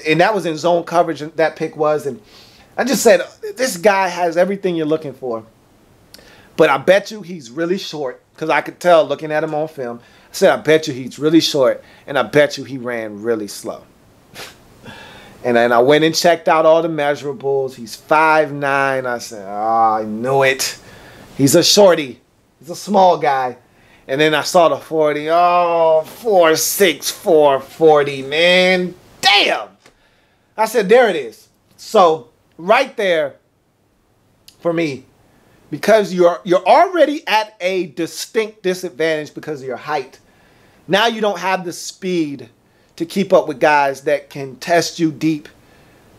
And that was in zone coverage, that pick was. And I just said, this guy has everything you're looking for. But I bet you he's really short, because I could tell looking at him on film. I said, I bet you he's really short, and I bet you he ran really slow. And then I went and checked out all the measurables. He's 5'9". I said, oh, I knew it. He's a shorty. He's a small guy. And then I saw the 40. Oh, 4'6", 440, man. Damn. I said, there it is. So right there for me, because you're already at a distinct disadvantage because of your height. Now you don't have the speed to keep up with guys that can test you deep.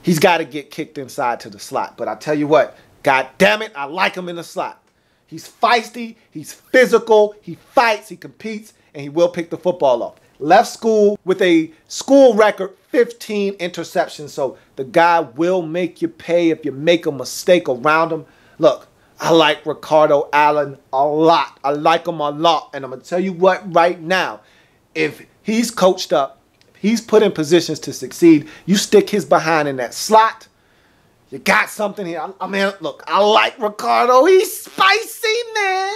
He's got to get kicked inside to the slot. But I tell you what, God damn it, I like him in the slot. He's feisty, he's physical, he fights, he competes, and he will pick the football off. Left school with a school record 15 interceptions. So the guy will make you pay if you make a mistake around him. Look, I like Ricardo Allen a lot. I like him a lot. And I'm going to tell you what right now, if he's coached up, he's put in positions to succeed, you stick his behind in that slot, you got something here. I mean, look, I like Ricardo. He's spicy, man.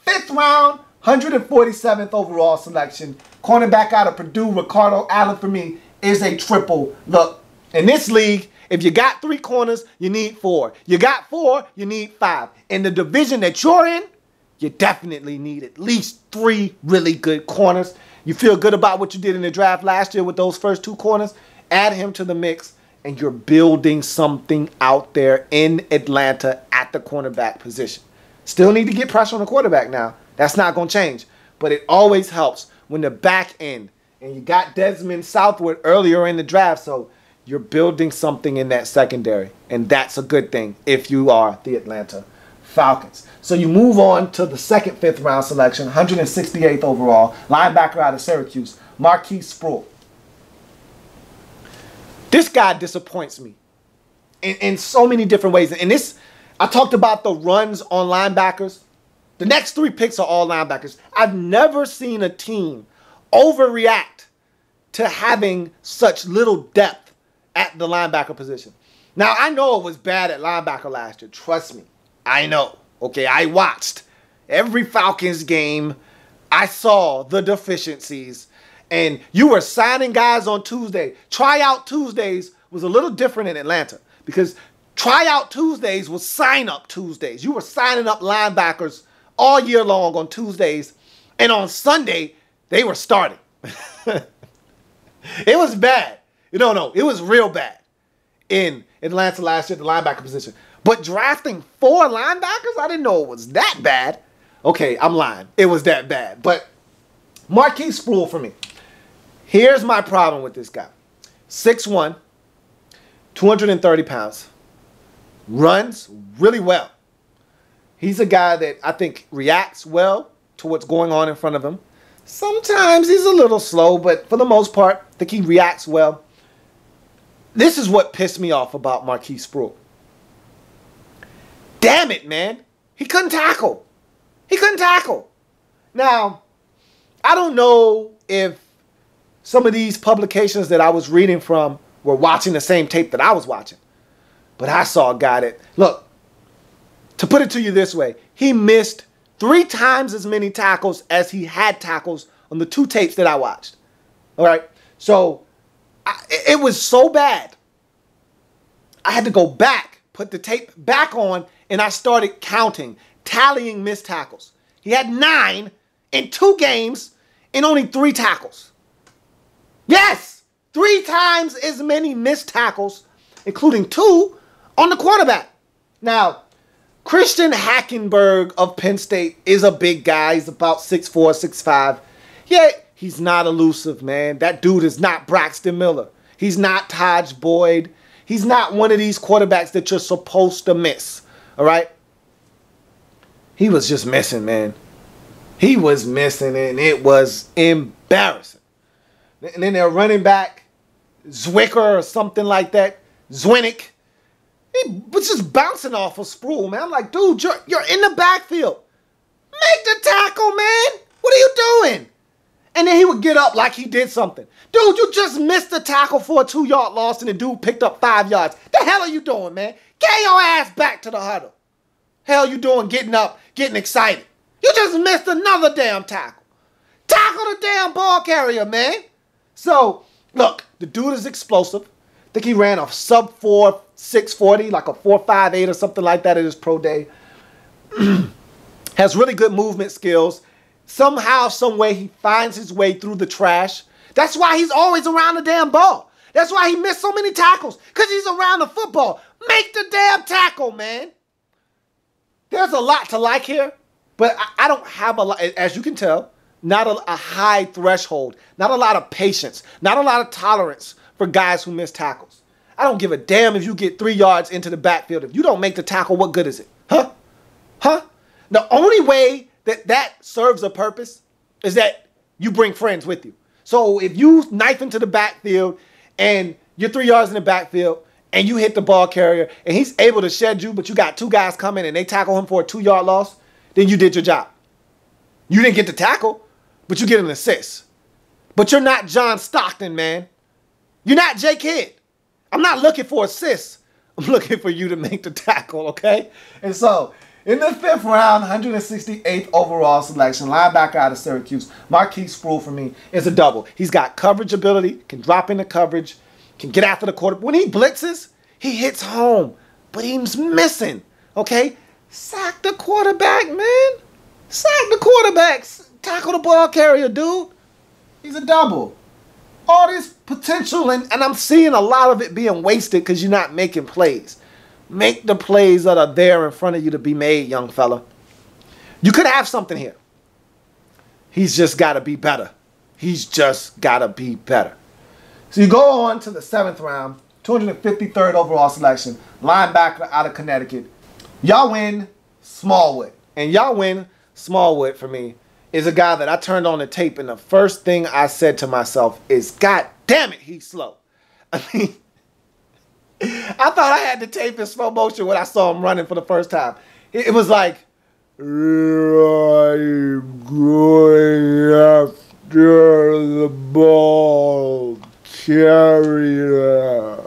5th round, 147th overall selection. Cornerback out of Purdue, Ricardo Allen for me is a triple. Look, in this league, if you got 3 corners, you need 4. You got 4, you need 5. In the division that you're in, you definitely need at least 3 really good corners. You feel good about what you did in the draft last year with those first 2 corners? Add him to the mix, and you're building something out there in Atlanta at the cornerback position. Still need to get pressure on the quarterback now. That's not going to change. But it always helps when the back end, and you got Desmond Southwood earlier in the draft, so you're building something in that secondary. And that's a good thing if you are the Atlanta Falcons. So you move on to the 2nd, 5th round selection, 168th overall, linebacker out of Syracuse, Marquise Sproul. This guy disappoints me in so many different ways. And this, I talked about the runs on linebackers. The next 3 picks are all linebackers. I've never seen a team overreact to having such little depth at the linebacker position. Now, I know it was bad at linebacker last year. Trust me. I know. Okay, I watched every Falcons game. I saw the deficiencies. And you were signing guys on Tuesday. Tryout Tuesdays was a little different in Atlanta because tryout Tuesdays was sign-up Tuesdays. You were signing up linebackers all year long on Tuesdays. And on Sunday, they were starting. It was bad. No, it was real bad in Atlanta last year, the linebacker position. But drafting 4 linebackers, I didn't know it was that bad. Okay, I'm lying. It was that bad. But Marquise Sproul for me. Here's my problem with this guy. 6'1", 230 pounds, runs really well. He's a guy that I think reacts well to what's going on in front of him. Sometimes he's a little slow, but for the most part, I think he reacts well. This is what pissed me off about Marquise Sproul. Damn it, man. He couldn't tackle. He couldn't tackle. Now, I don't know if some of these publications that I was reading from were watching the same tape that I was watching. But I saw a guy that, look, to put it to you this way, he missed 3 times as many tackles as he had tackles on the 2 tapes that I watched. All right? So, it was so bad. I had to go back, put the tape back on, and I started counting, tallying missed tackles. He had 9 in 2 games and only 3 tackles. Yes! 3 times as many missed tackles, including 2 on the quarterback. Now, Christian Hackenberg of Penn State is a big guy. He's about 6'4", 6'5". Yeah, he's not elusive, man. That dude is not Braxton Miller. He's not Taj Boyd. He's not one of these quarterbacks that you're supposed to miss, all right? He was just missing, man. He was missing, and it was embarrassing. And then they're running back, Zwicker or something like that, Zwinnick. He was just bouncing off of Sproul, man. I'm like, dude, you're in the backfield. Make the tackle, man. What are you doing? And then he would get up like he did something. Dude, you just missed the tackle for a 2-yard loss and the dude picked up 5 yards. The hell are you doing, man? Get your ass back to the huddle. Hell you doing getting up, getting excited? You just missed another damn tackle. Tackle the damn ball carrier, man. So, look, the dude is explosive. I think he ran a sub-4 640, like a 4.58 or something like that at his pro day. Has really good movement skills. Somehow, some way, he finds his way through the trash. That's why he's always around the damn ball. That's why he missed so many tackles, because he's around the football. Make the damn tackle, man. There's a lot to like here, but I don't have a lot, as you can tell, not a high threshold, not a lot of patience, not a lot of tolerance for guys who miss tackles. I don't give a damn if you get 3 yards into the backfield. If you don't make the tackle, what good is it? Huh? Huh? The only way that serves a purpose is that you bring friends with you. So if you knife into the backfield and you're 3 yards in the backfield and you hit the ball carrier and he's able to shed you, but you got 2 guys coming and they tackle him for a 2-yard loss, then you did your job. You didn't get the tackle, but you get an assist. But you're not John Stockton, man. You're not Jay Kidd. I'm not looking for assists. I'm looking for you to make the tackle, okay? And so, in the 5th round, 168th overall selection, linebacker out of Syracuse, Marquise Sproul for me is a double. He's got coverage ability, can drop into coverage, can get after the quarterback. When he blitzes, he hits home, but he's missing, okay? Sack the quarterback, man. Sack the quarterback. Tackle the ball carrier, dude. He's a double. All this potential, and I'm seeing a lot of it being wasted because you're not making plays. Make the plays that are there in front of you to be made, young fella. You could have something here. He's just got to be better. He's just got to be better. So you go on to the 7th round, 253rd overall selection, linebacker out of Connecticut. Yawin Smallwood. And Yawin Smallwood, for me, is a guy that I turned on the tape, and the first thing I said to myself is, God damn it, he's slow. I mean, I thought I had the tape in slow motion when I saw him running for the first time. It was like, I'm going after the ball carrier.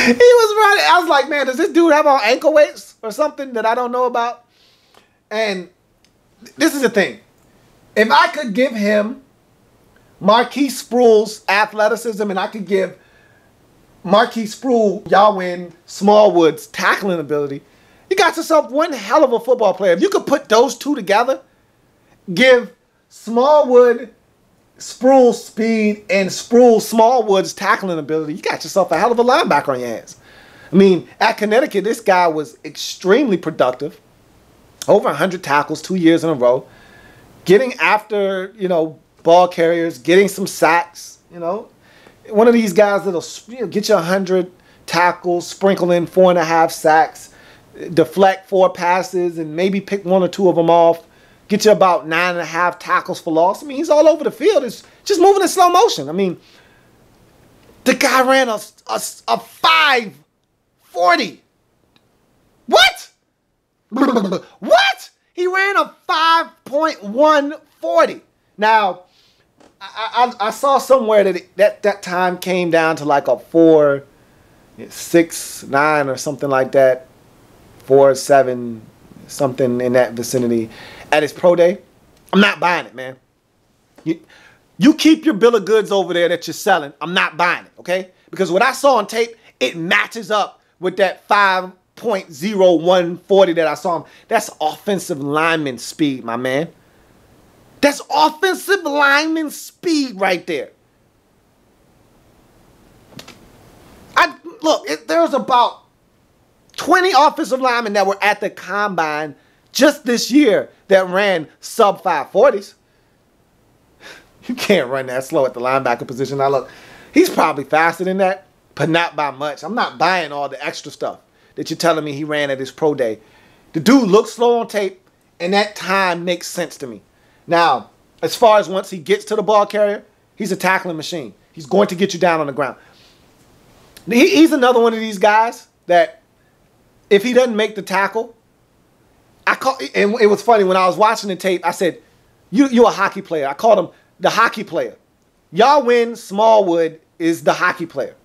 He was running. I was like, man, does this dude have on ankle weights or something that I don't know about? And this is the thing. If I could give him Marquise Sproul's athleticism and I could give Marquise Sproul, Yawin Smallwood's tackling ability, you got yourself one hell of a football player. If you could put those two together, give Smallwood Sproul's speed and Smallwood's tackling ability, you got yourself a hell of a linebacker on your hands. I mean, at Connecticut, this guy was extremely productive. Over 100 tackles 2 years in a row. Getting after, ball carriers, getting some sacks. You know, one of these guys that'll get you 100 tackles, sprinkle in 4.5 sacks, deflect 4 passes, and maybe pick 1 or 2 of them off. Get you about 9.5 tackles for loss. I mean, he's all over the field. It's just moving in slow motion. I mean, the guy ran a 5.40. What? What? He ran a 5.140. Now, I saw somewhere that time came down to like a 4.69 or something like that. 4.7, something in that vicinity at his pro day. I'm not buying it, man. You keep your bill of goods over there that you're selling. I'm not buying it, okay? Because what I saw on tape, it matches up with that 5.0140 that I saw him. That's offensive lineman speed, my man. That's offensive lineman speed right there. There's about 20 offensive linemen that were at the combine just this year that ran sub 540s. You can't run that slow at the linebacker position. Now look, he's probably faster than that, but not by much. I'm not buying all the extra stuff that you're telling me he ran at his pro day. The dude looks slow on tape, and that time makes sense to me. Now, as far as once he gets to the ball carrier, he's a tackling machine. He's going to get you down on the ground. He's another one of these guys that if he doesn't make the tackle, and it was funny when I was watching the tape, I said, you're a hockey player. I called him the hockey player. Y'all win Smallwood is the hockey player.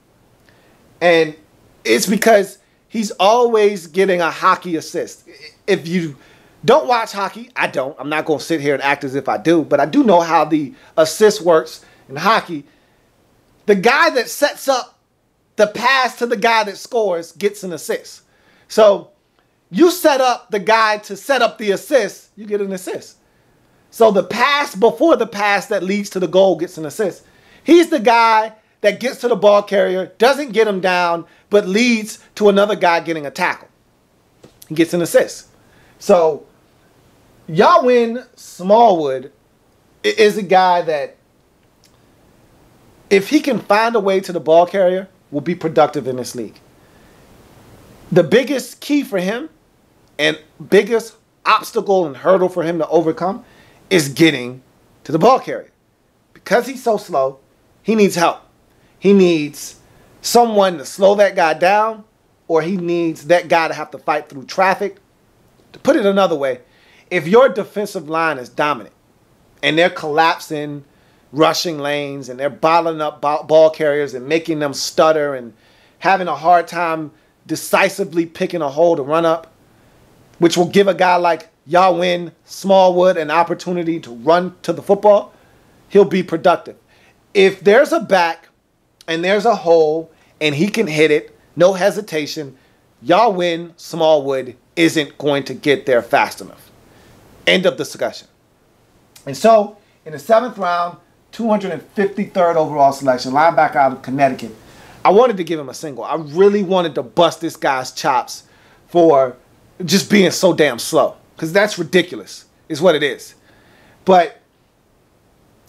And it's because he's always getting a hockey assist. If you don't watch hockey, I don't. I'm not going to sit here and act as if I do, but I do know how the assist works in hockey. The guy that sets up the pass to the guy that scores gets an assist. So you set up the guy to set up the assist, you get an assist. So the pass before the pass that leads to the goal gets an assist. He's the guy that gets to the ball carrier, doesn't get him down, but leads to another guy getting a tackle. He gets an assist. So Yawin Smallwood is a guy that if he can find a way to the ball carrier, will be productive in this league. The biggest key for him and biggest obstacle and hurdle for him to overcome is getting to the ball carrier. Because he's so slow, he needs help. He needs someone to slow that guy down, or he needs that guy to have to fight through traffic. To put it another way, if your defensive line is dominant and they're collapsing rushing lanes and they're bottling up ball carriers and making them stutter and having a hard time decisively picking a hole to run up, which will give a guy like Yawin Smallwood an opportunity to run to the football, he'll be productive. If there's a back and there's a hole and he can hit it, no hesitation, Yawin Smallwood isn't going to get there fast enough. End of discussion. And so, in the 7th round, 253rd overall selection, linebacker out of Connecticut, I wanted to give him a single. I really wanted to bust this guy's chops for just being so damn slow, because that's ridiculous, is what it is. But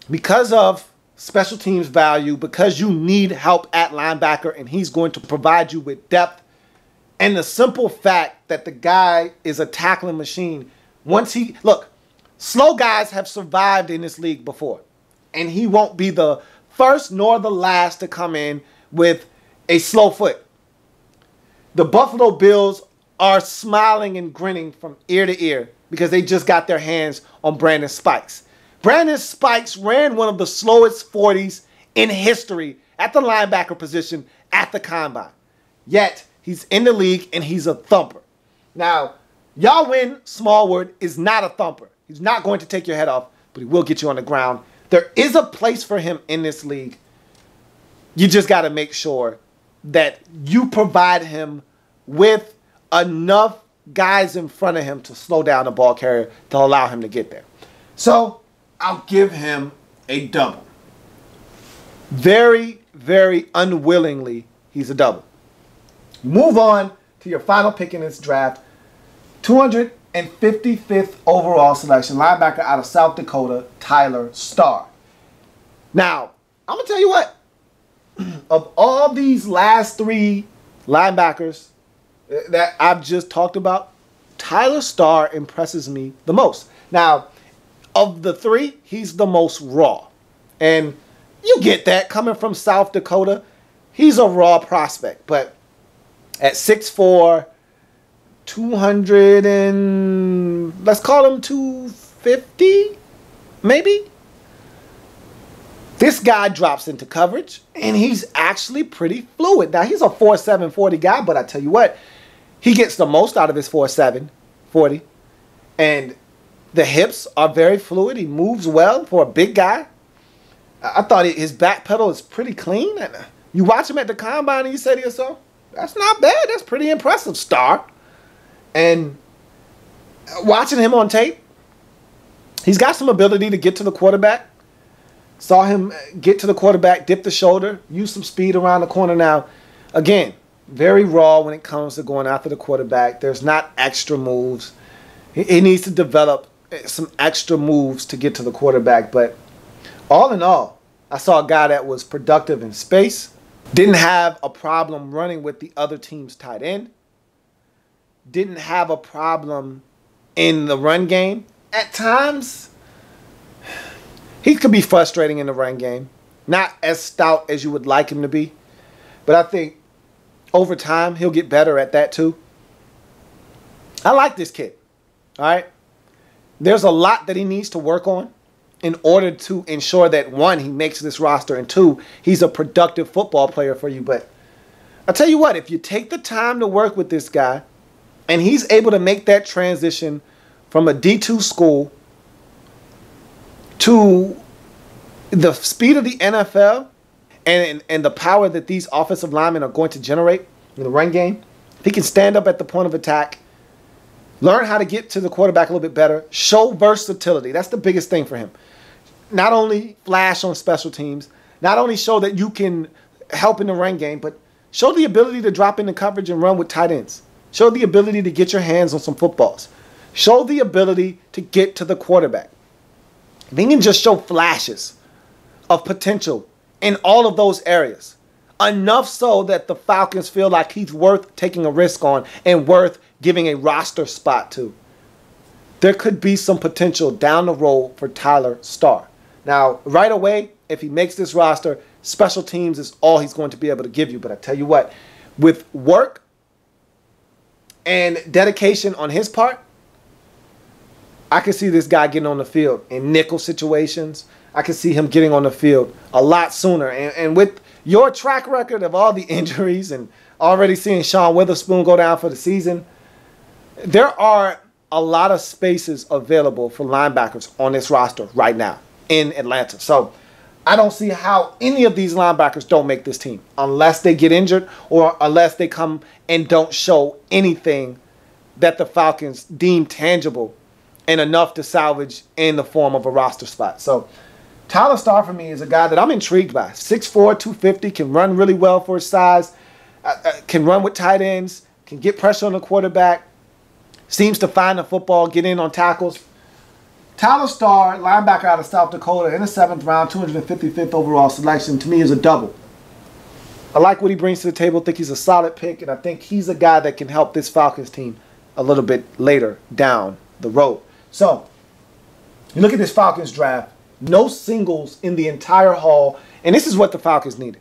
because of special teams value, because you need help at linebacker and he's going to provide you with depth, and the simple fact that the guy is a tackling machine, look, slow guys have survived in this league before, and he won't be the first nor the last to come in with a slow foot. The Buffalo Bills are smiling and grinning from ear to ear because they just got their hands on Brandon Spikes. Brandon Spikes ran one of the slowest 40s in history at the linebacker position at the combine. Yet, he's in the league and he's a thumper. Now, Yawin Smallwood is not a thumper. He's not going to take your head off, but he will get you on the ground. There is a place for him in this league. You just got to make sure that you provide him with enough guys in front of him to slow down the ball carrier to allow him to get there. So, I'll give him a double. Very, very unwillingly, he's a double. Move on to your final pick in this draft. 255th overall selection, linebacker out of South Dakota, Tyler Starr. Now, I'm going to tell you what. Of all these last three linebackers that I've just talked about, Tyler Starr impresses me the most. Now, of the three, he's the most raw. And you get that coming from South Dakota. He's a raw prospect. But at 6'4", 200 and let's call him 250, maybe? This guy drops into coverage, and he's actually pretty fluid. Now, he's a 4'7", 40 guy, but I tell you what, he gets the most out of his 4'7", 40. And the hips are very fluid. He moves well for a big guy. I thought his back pedal is pretty clean. You watch him at the combine, and you say to yourself, that's not bad. That's pretty impressive, Star. And watching him on tape, he's got some ability to get to the quarterback. Saw him get to the quarterback, dip the shoulder, use some speed around the corner. Now, again, very raw when it comes to going after the quarterback. There's not extra moves. He needs to develop some extra moves to get to the quarterback. But all in all, I saw a guy that was productive in space, didn't have a problem running with the other team's tight end, didn't have a problem in the run game. At times, he could be frustrating in the run game. Not as stout as you would like him to be. But I think over time, he'll get better at that too. I like this kid. All right? There's a lot that he needs to work on in order to ensure that, one, he makes this roster, and two, he's a productive football player for you. But I'll tell you what, if you take the time to work with this guy, and he's able to make that transition from a D2 school to the speed of the NFL and the power that these offensive linemen are going to generate in the run game, if he can stand up at the point of attack, learn how to get to the quarterback a little bit better, show versatility. That's the biggest thing for him. Not only flash on special teams, not only show that you can help in the run game, but show the ability to drop into coverage and run with tight ends. Show the ability to get your hands on some footballs. Show the ability to get to the quarterback. If he can just show flashes of potential in all of those areas, enough so that the Falcons feel like he's worth taking a risk on and worth giving a roster spot to, there could be some potential down the road for Tyler Starr. Now, right away, if he makes this roster, special teams is all he's going to be able to give you. But I tell you what, with work and dedication on his part, I can see this guy getting on the field in nickel situations. I can see him getting on the field a lot sooner. And with your track record of all the injuries and already seeing Sean Witherspoon go down for the season, there are a lot of spaces available for linebackers on this roster right now in Atlanta. So I don't see how any of these linebackers don't make this team unless they get injured or unless they come and don't show anything that the Falcons deem tangible and enough to salvage in the form of a roster spot. So Tyler Starr for me is a guy that I'm intrigued by. 6'4", 250, can run really well for his size, can run with tight ends, can get pressure on the quarterback, seems to find the football, get in on tackles. Tyler Starr, linebacker out of South Dakota, in the 7th round, 255th overall selection, to me is a double. I like what he brings to the table. I think he's a solid pick, and I think he's a guy that can help this Falcons team a little bit later down the road. So, you look at this Falcons draft, no singles in the entire haul, and this is what the Falcons needed,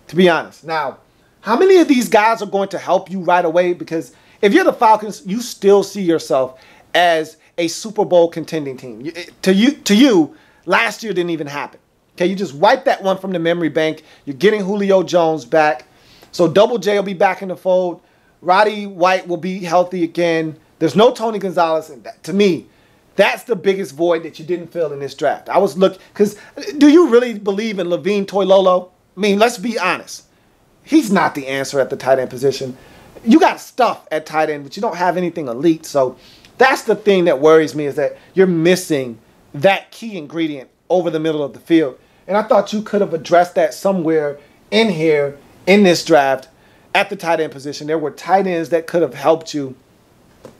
to be honest. Now, how many of these guys are going to help you right away? Because if you're the Falcons, you still see yourself as a Super Bowl contending team. To you, last year didn't even happen. Okay, you just wipe that one from the memory bank. You're getting Julio Jones back. So Double J will be back in the fold. Roddy White will be healthy again. There's no Tony Gonzalez. And that, to me, that's the biggest void that you didn't fill in this draft. I was looking, because do you really believe in Levine Toilolo? I mean, let's be honest. He's not the answer at the tight end position. You got stuff at tight end, but you don't have anything elite. So that's the thing that worries me, is that you're missing that key ingredient over the middle of the field. And I thought you could have addressed that somewhere in here in this draft at the tight end position. There were tight ends that could have helped you.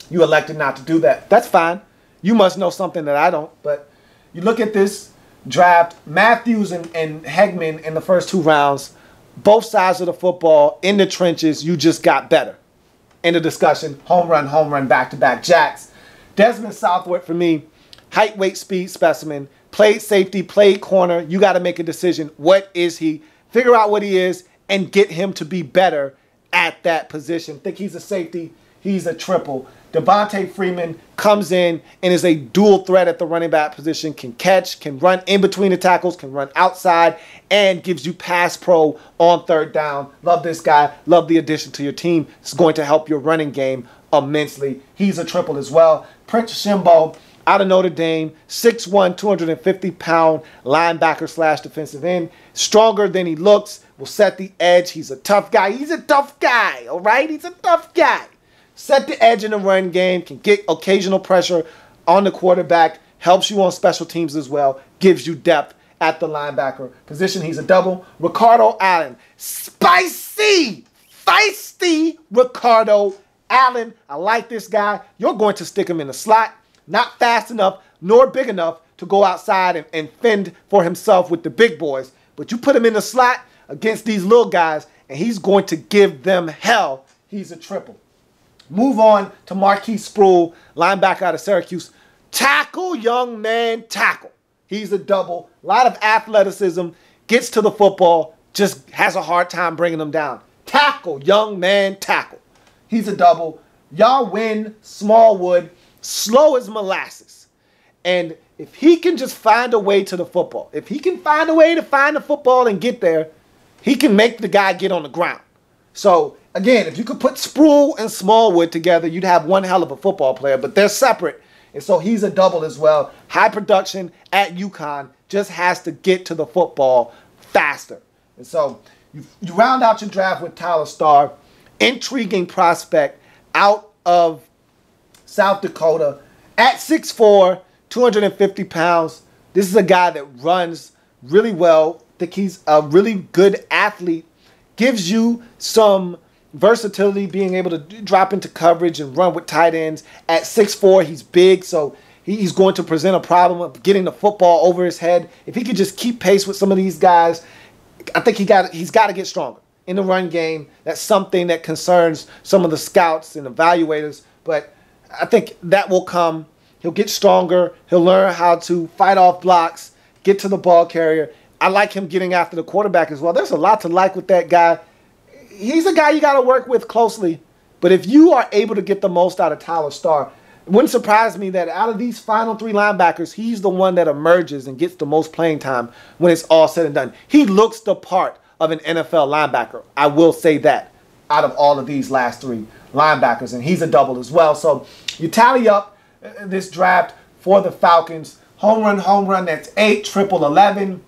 You elected not to do that. That's fine. You must know something that I don't. But you look at this draft. Matthews and Hegman in the first 2 rounds. Both sides of the football, in the trenches, you just got better. End of discussion. Home run, back-to-back jacks. Desmond Southwood for me, height, weight, speed specimen. Played safety, played corner. You got to make a decision. What is he? Figure out what he is and get him to be better at that position. Think he's a safety. He's a triple. Devontae Freeman comes in and is a dual threat at the running back position. Can catch, can run in between the tackles, can run outside, and gives you pass pro on 3rd down. Love this guy. Love the addition to your team. It's going to help your running game immensely. He's a triple as well. Prince Shimbo out of Notre Dame, 6'1", 250-pound linebacker / defensive end. Stronger than he looks. Will set the edge. He's a tough guy. He's a tough guy, all right? He's a tough guy. Set the edge in the run game. Can get occasional pressure on the quarterback. Helps you on special teams as well. Gives you depth at the linebacker position. He's a double. Ricardo Allen. Spicy, feisty Ricardo Allen. I like this guy. You're going to stick him in the slot. Not fast enough nor big enough to go outside and fend for himself with the big boys. But you put him in the slot against these little guys, and he's going to give them hell. He's a triple. Move on to Marquise Sproul, linebacker out of Syracuse. Tackle, young man, tackle. He's a double. A lot of athleticism. Gets to the football. Just has a hard time bringing them down. Tackle, young man, tackle. He's a double. Y'all win Smallwood. Slow as molasses. And if he can just find a way to the football, if he can find a way to find the football and get there, he can make the guy get on the ground. So, again, if you could put Sproul and Smallwood together, you'd have one hell of a football player, but they're separate. And so he's a double as well. High production at UConn, just has to get to the football faster. And so you round out your draft with Tyler Starr, intriguing prospect out of South Dakota at 6'4", 250 pounds. This is a guy that runs really well. I think he's a really good athlete. Gives you some versatility, being able to drop into coverage and run with tight ends. At 6'4", he's big, so he's going to present a problem of getting the football over his head. If he could just keep pace with some of these guys, I think he's got to get stronger in the run game. That's something that concerns some of the scouts and evaluators, but I think that will come. He'll get stronger. He'll learn how to fight off blocks, get to the ball carrier. I like him getting after the quarterback as well. There's a lot to like with that guy. He's a guy you got to work with closely. But if you are able to get the most out of Tyler Starr, it wouldn't surprise me that out of these final 3 linebackers, he's the one that emerges and gets the most playing time when it's all said and done. He looks the part of an NFL linebacker. I will say that out of all of these last 3 linebackers. And he's a double as well. So you tally up this draft for the Falcons. Home run, that's 8, triple 11,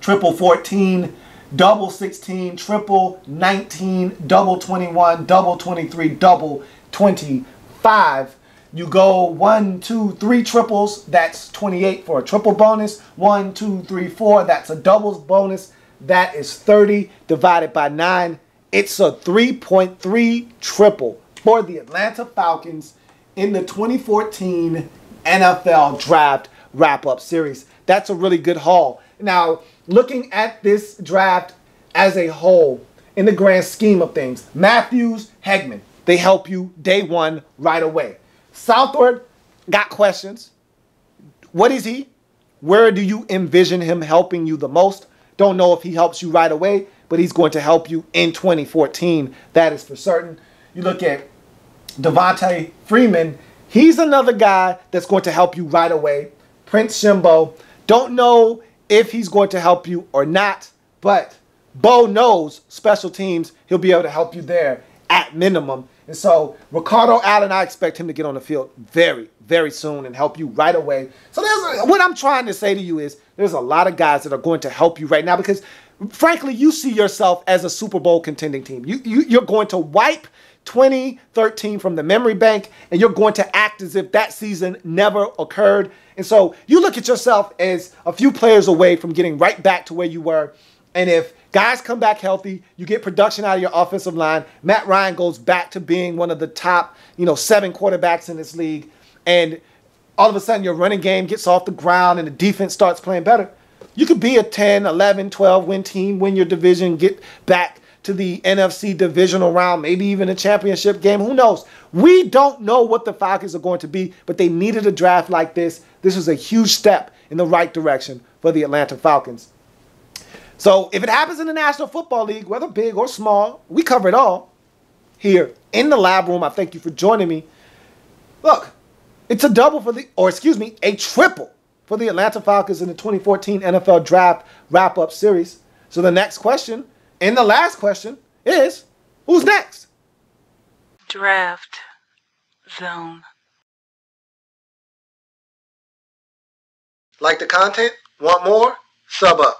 triple 14, double 16, triple 19, double 21, double 23, double 25. You go 1, 2, 3 triples, that's 28 for a triple bonus. 1, 2, 3, 4, that's a doubles bonus. That is 30 divided by 9. It's a 3.3 triple for the Atlanta Falcons in the 2014 NFL Draft Wrap-Up Series. That's a really good haul. Now, looking at this draft as a whole, in the grand scheme of things, Matthews, Hegman, they help you day one right away. Southward, got questions. What is he? Where do you envision him helping you the most? Don't know if he helps you right away, but he's going to help you in 2014. That is for certain. You look at Devontae Freeman. He's another guy that's going to help you right away. Prince Shimbo. Don't know if he's going to help you or not, but Bo knows special teams. He'll be able to help you there at minimum. And so Ricardo Allen, I expect him to get on the field very, very soon and help you right away. So what I'm trying to say to you is there's a lot of guys that are going to help you right now because, frankly, you see yourself as a Super Bowl contending team. You're going to wipe 2013 from the memory bank, and you're going to act as if that season never occurred. And so you look at yourself as a few players away from getting right back to where you were. And if guys come back healthy, you get production out of your offensive line, Matt Ryan goes back to being one of the top, 7 quarterbacks in this league, and all of a sudden your running game gets off the ground and the defense starts playing better. You could be a 10, 11, 12 win team, win your division, get back to the NFC divisional round, maybe even a championship game. Who knows? We don't know what the Falcons are going to be, but they needed a draft like this. This was a huge step in the right direction for the Atlanta Falcons. So if it happens in the National Football League, whether big or small, we cover it all here in the lab room. I thank you for joining me. Look, it's a double for a triple for the Atlanta Falcons in the 2014 NFL Draft Wrap-Up Series. So the next question, and the last question, is who's next? Draft Zone. Like the content? Want more? Sub up.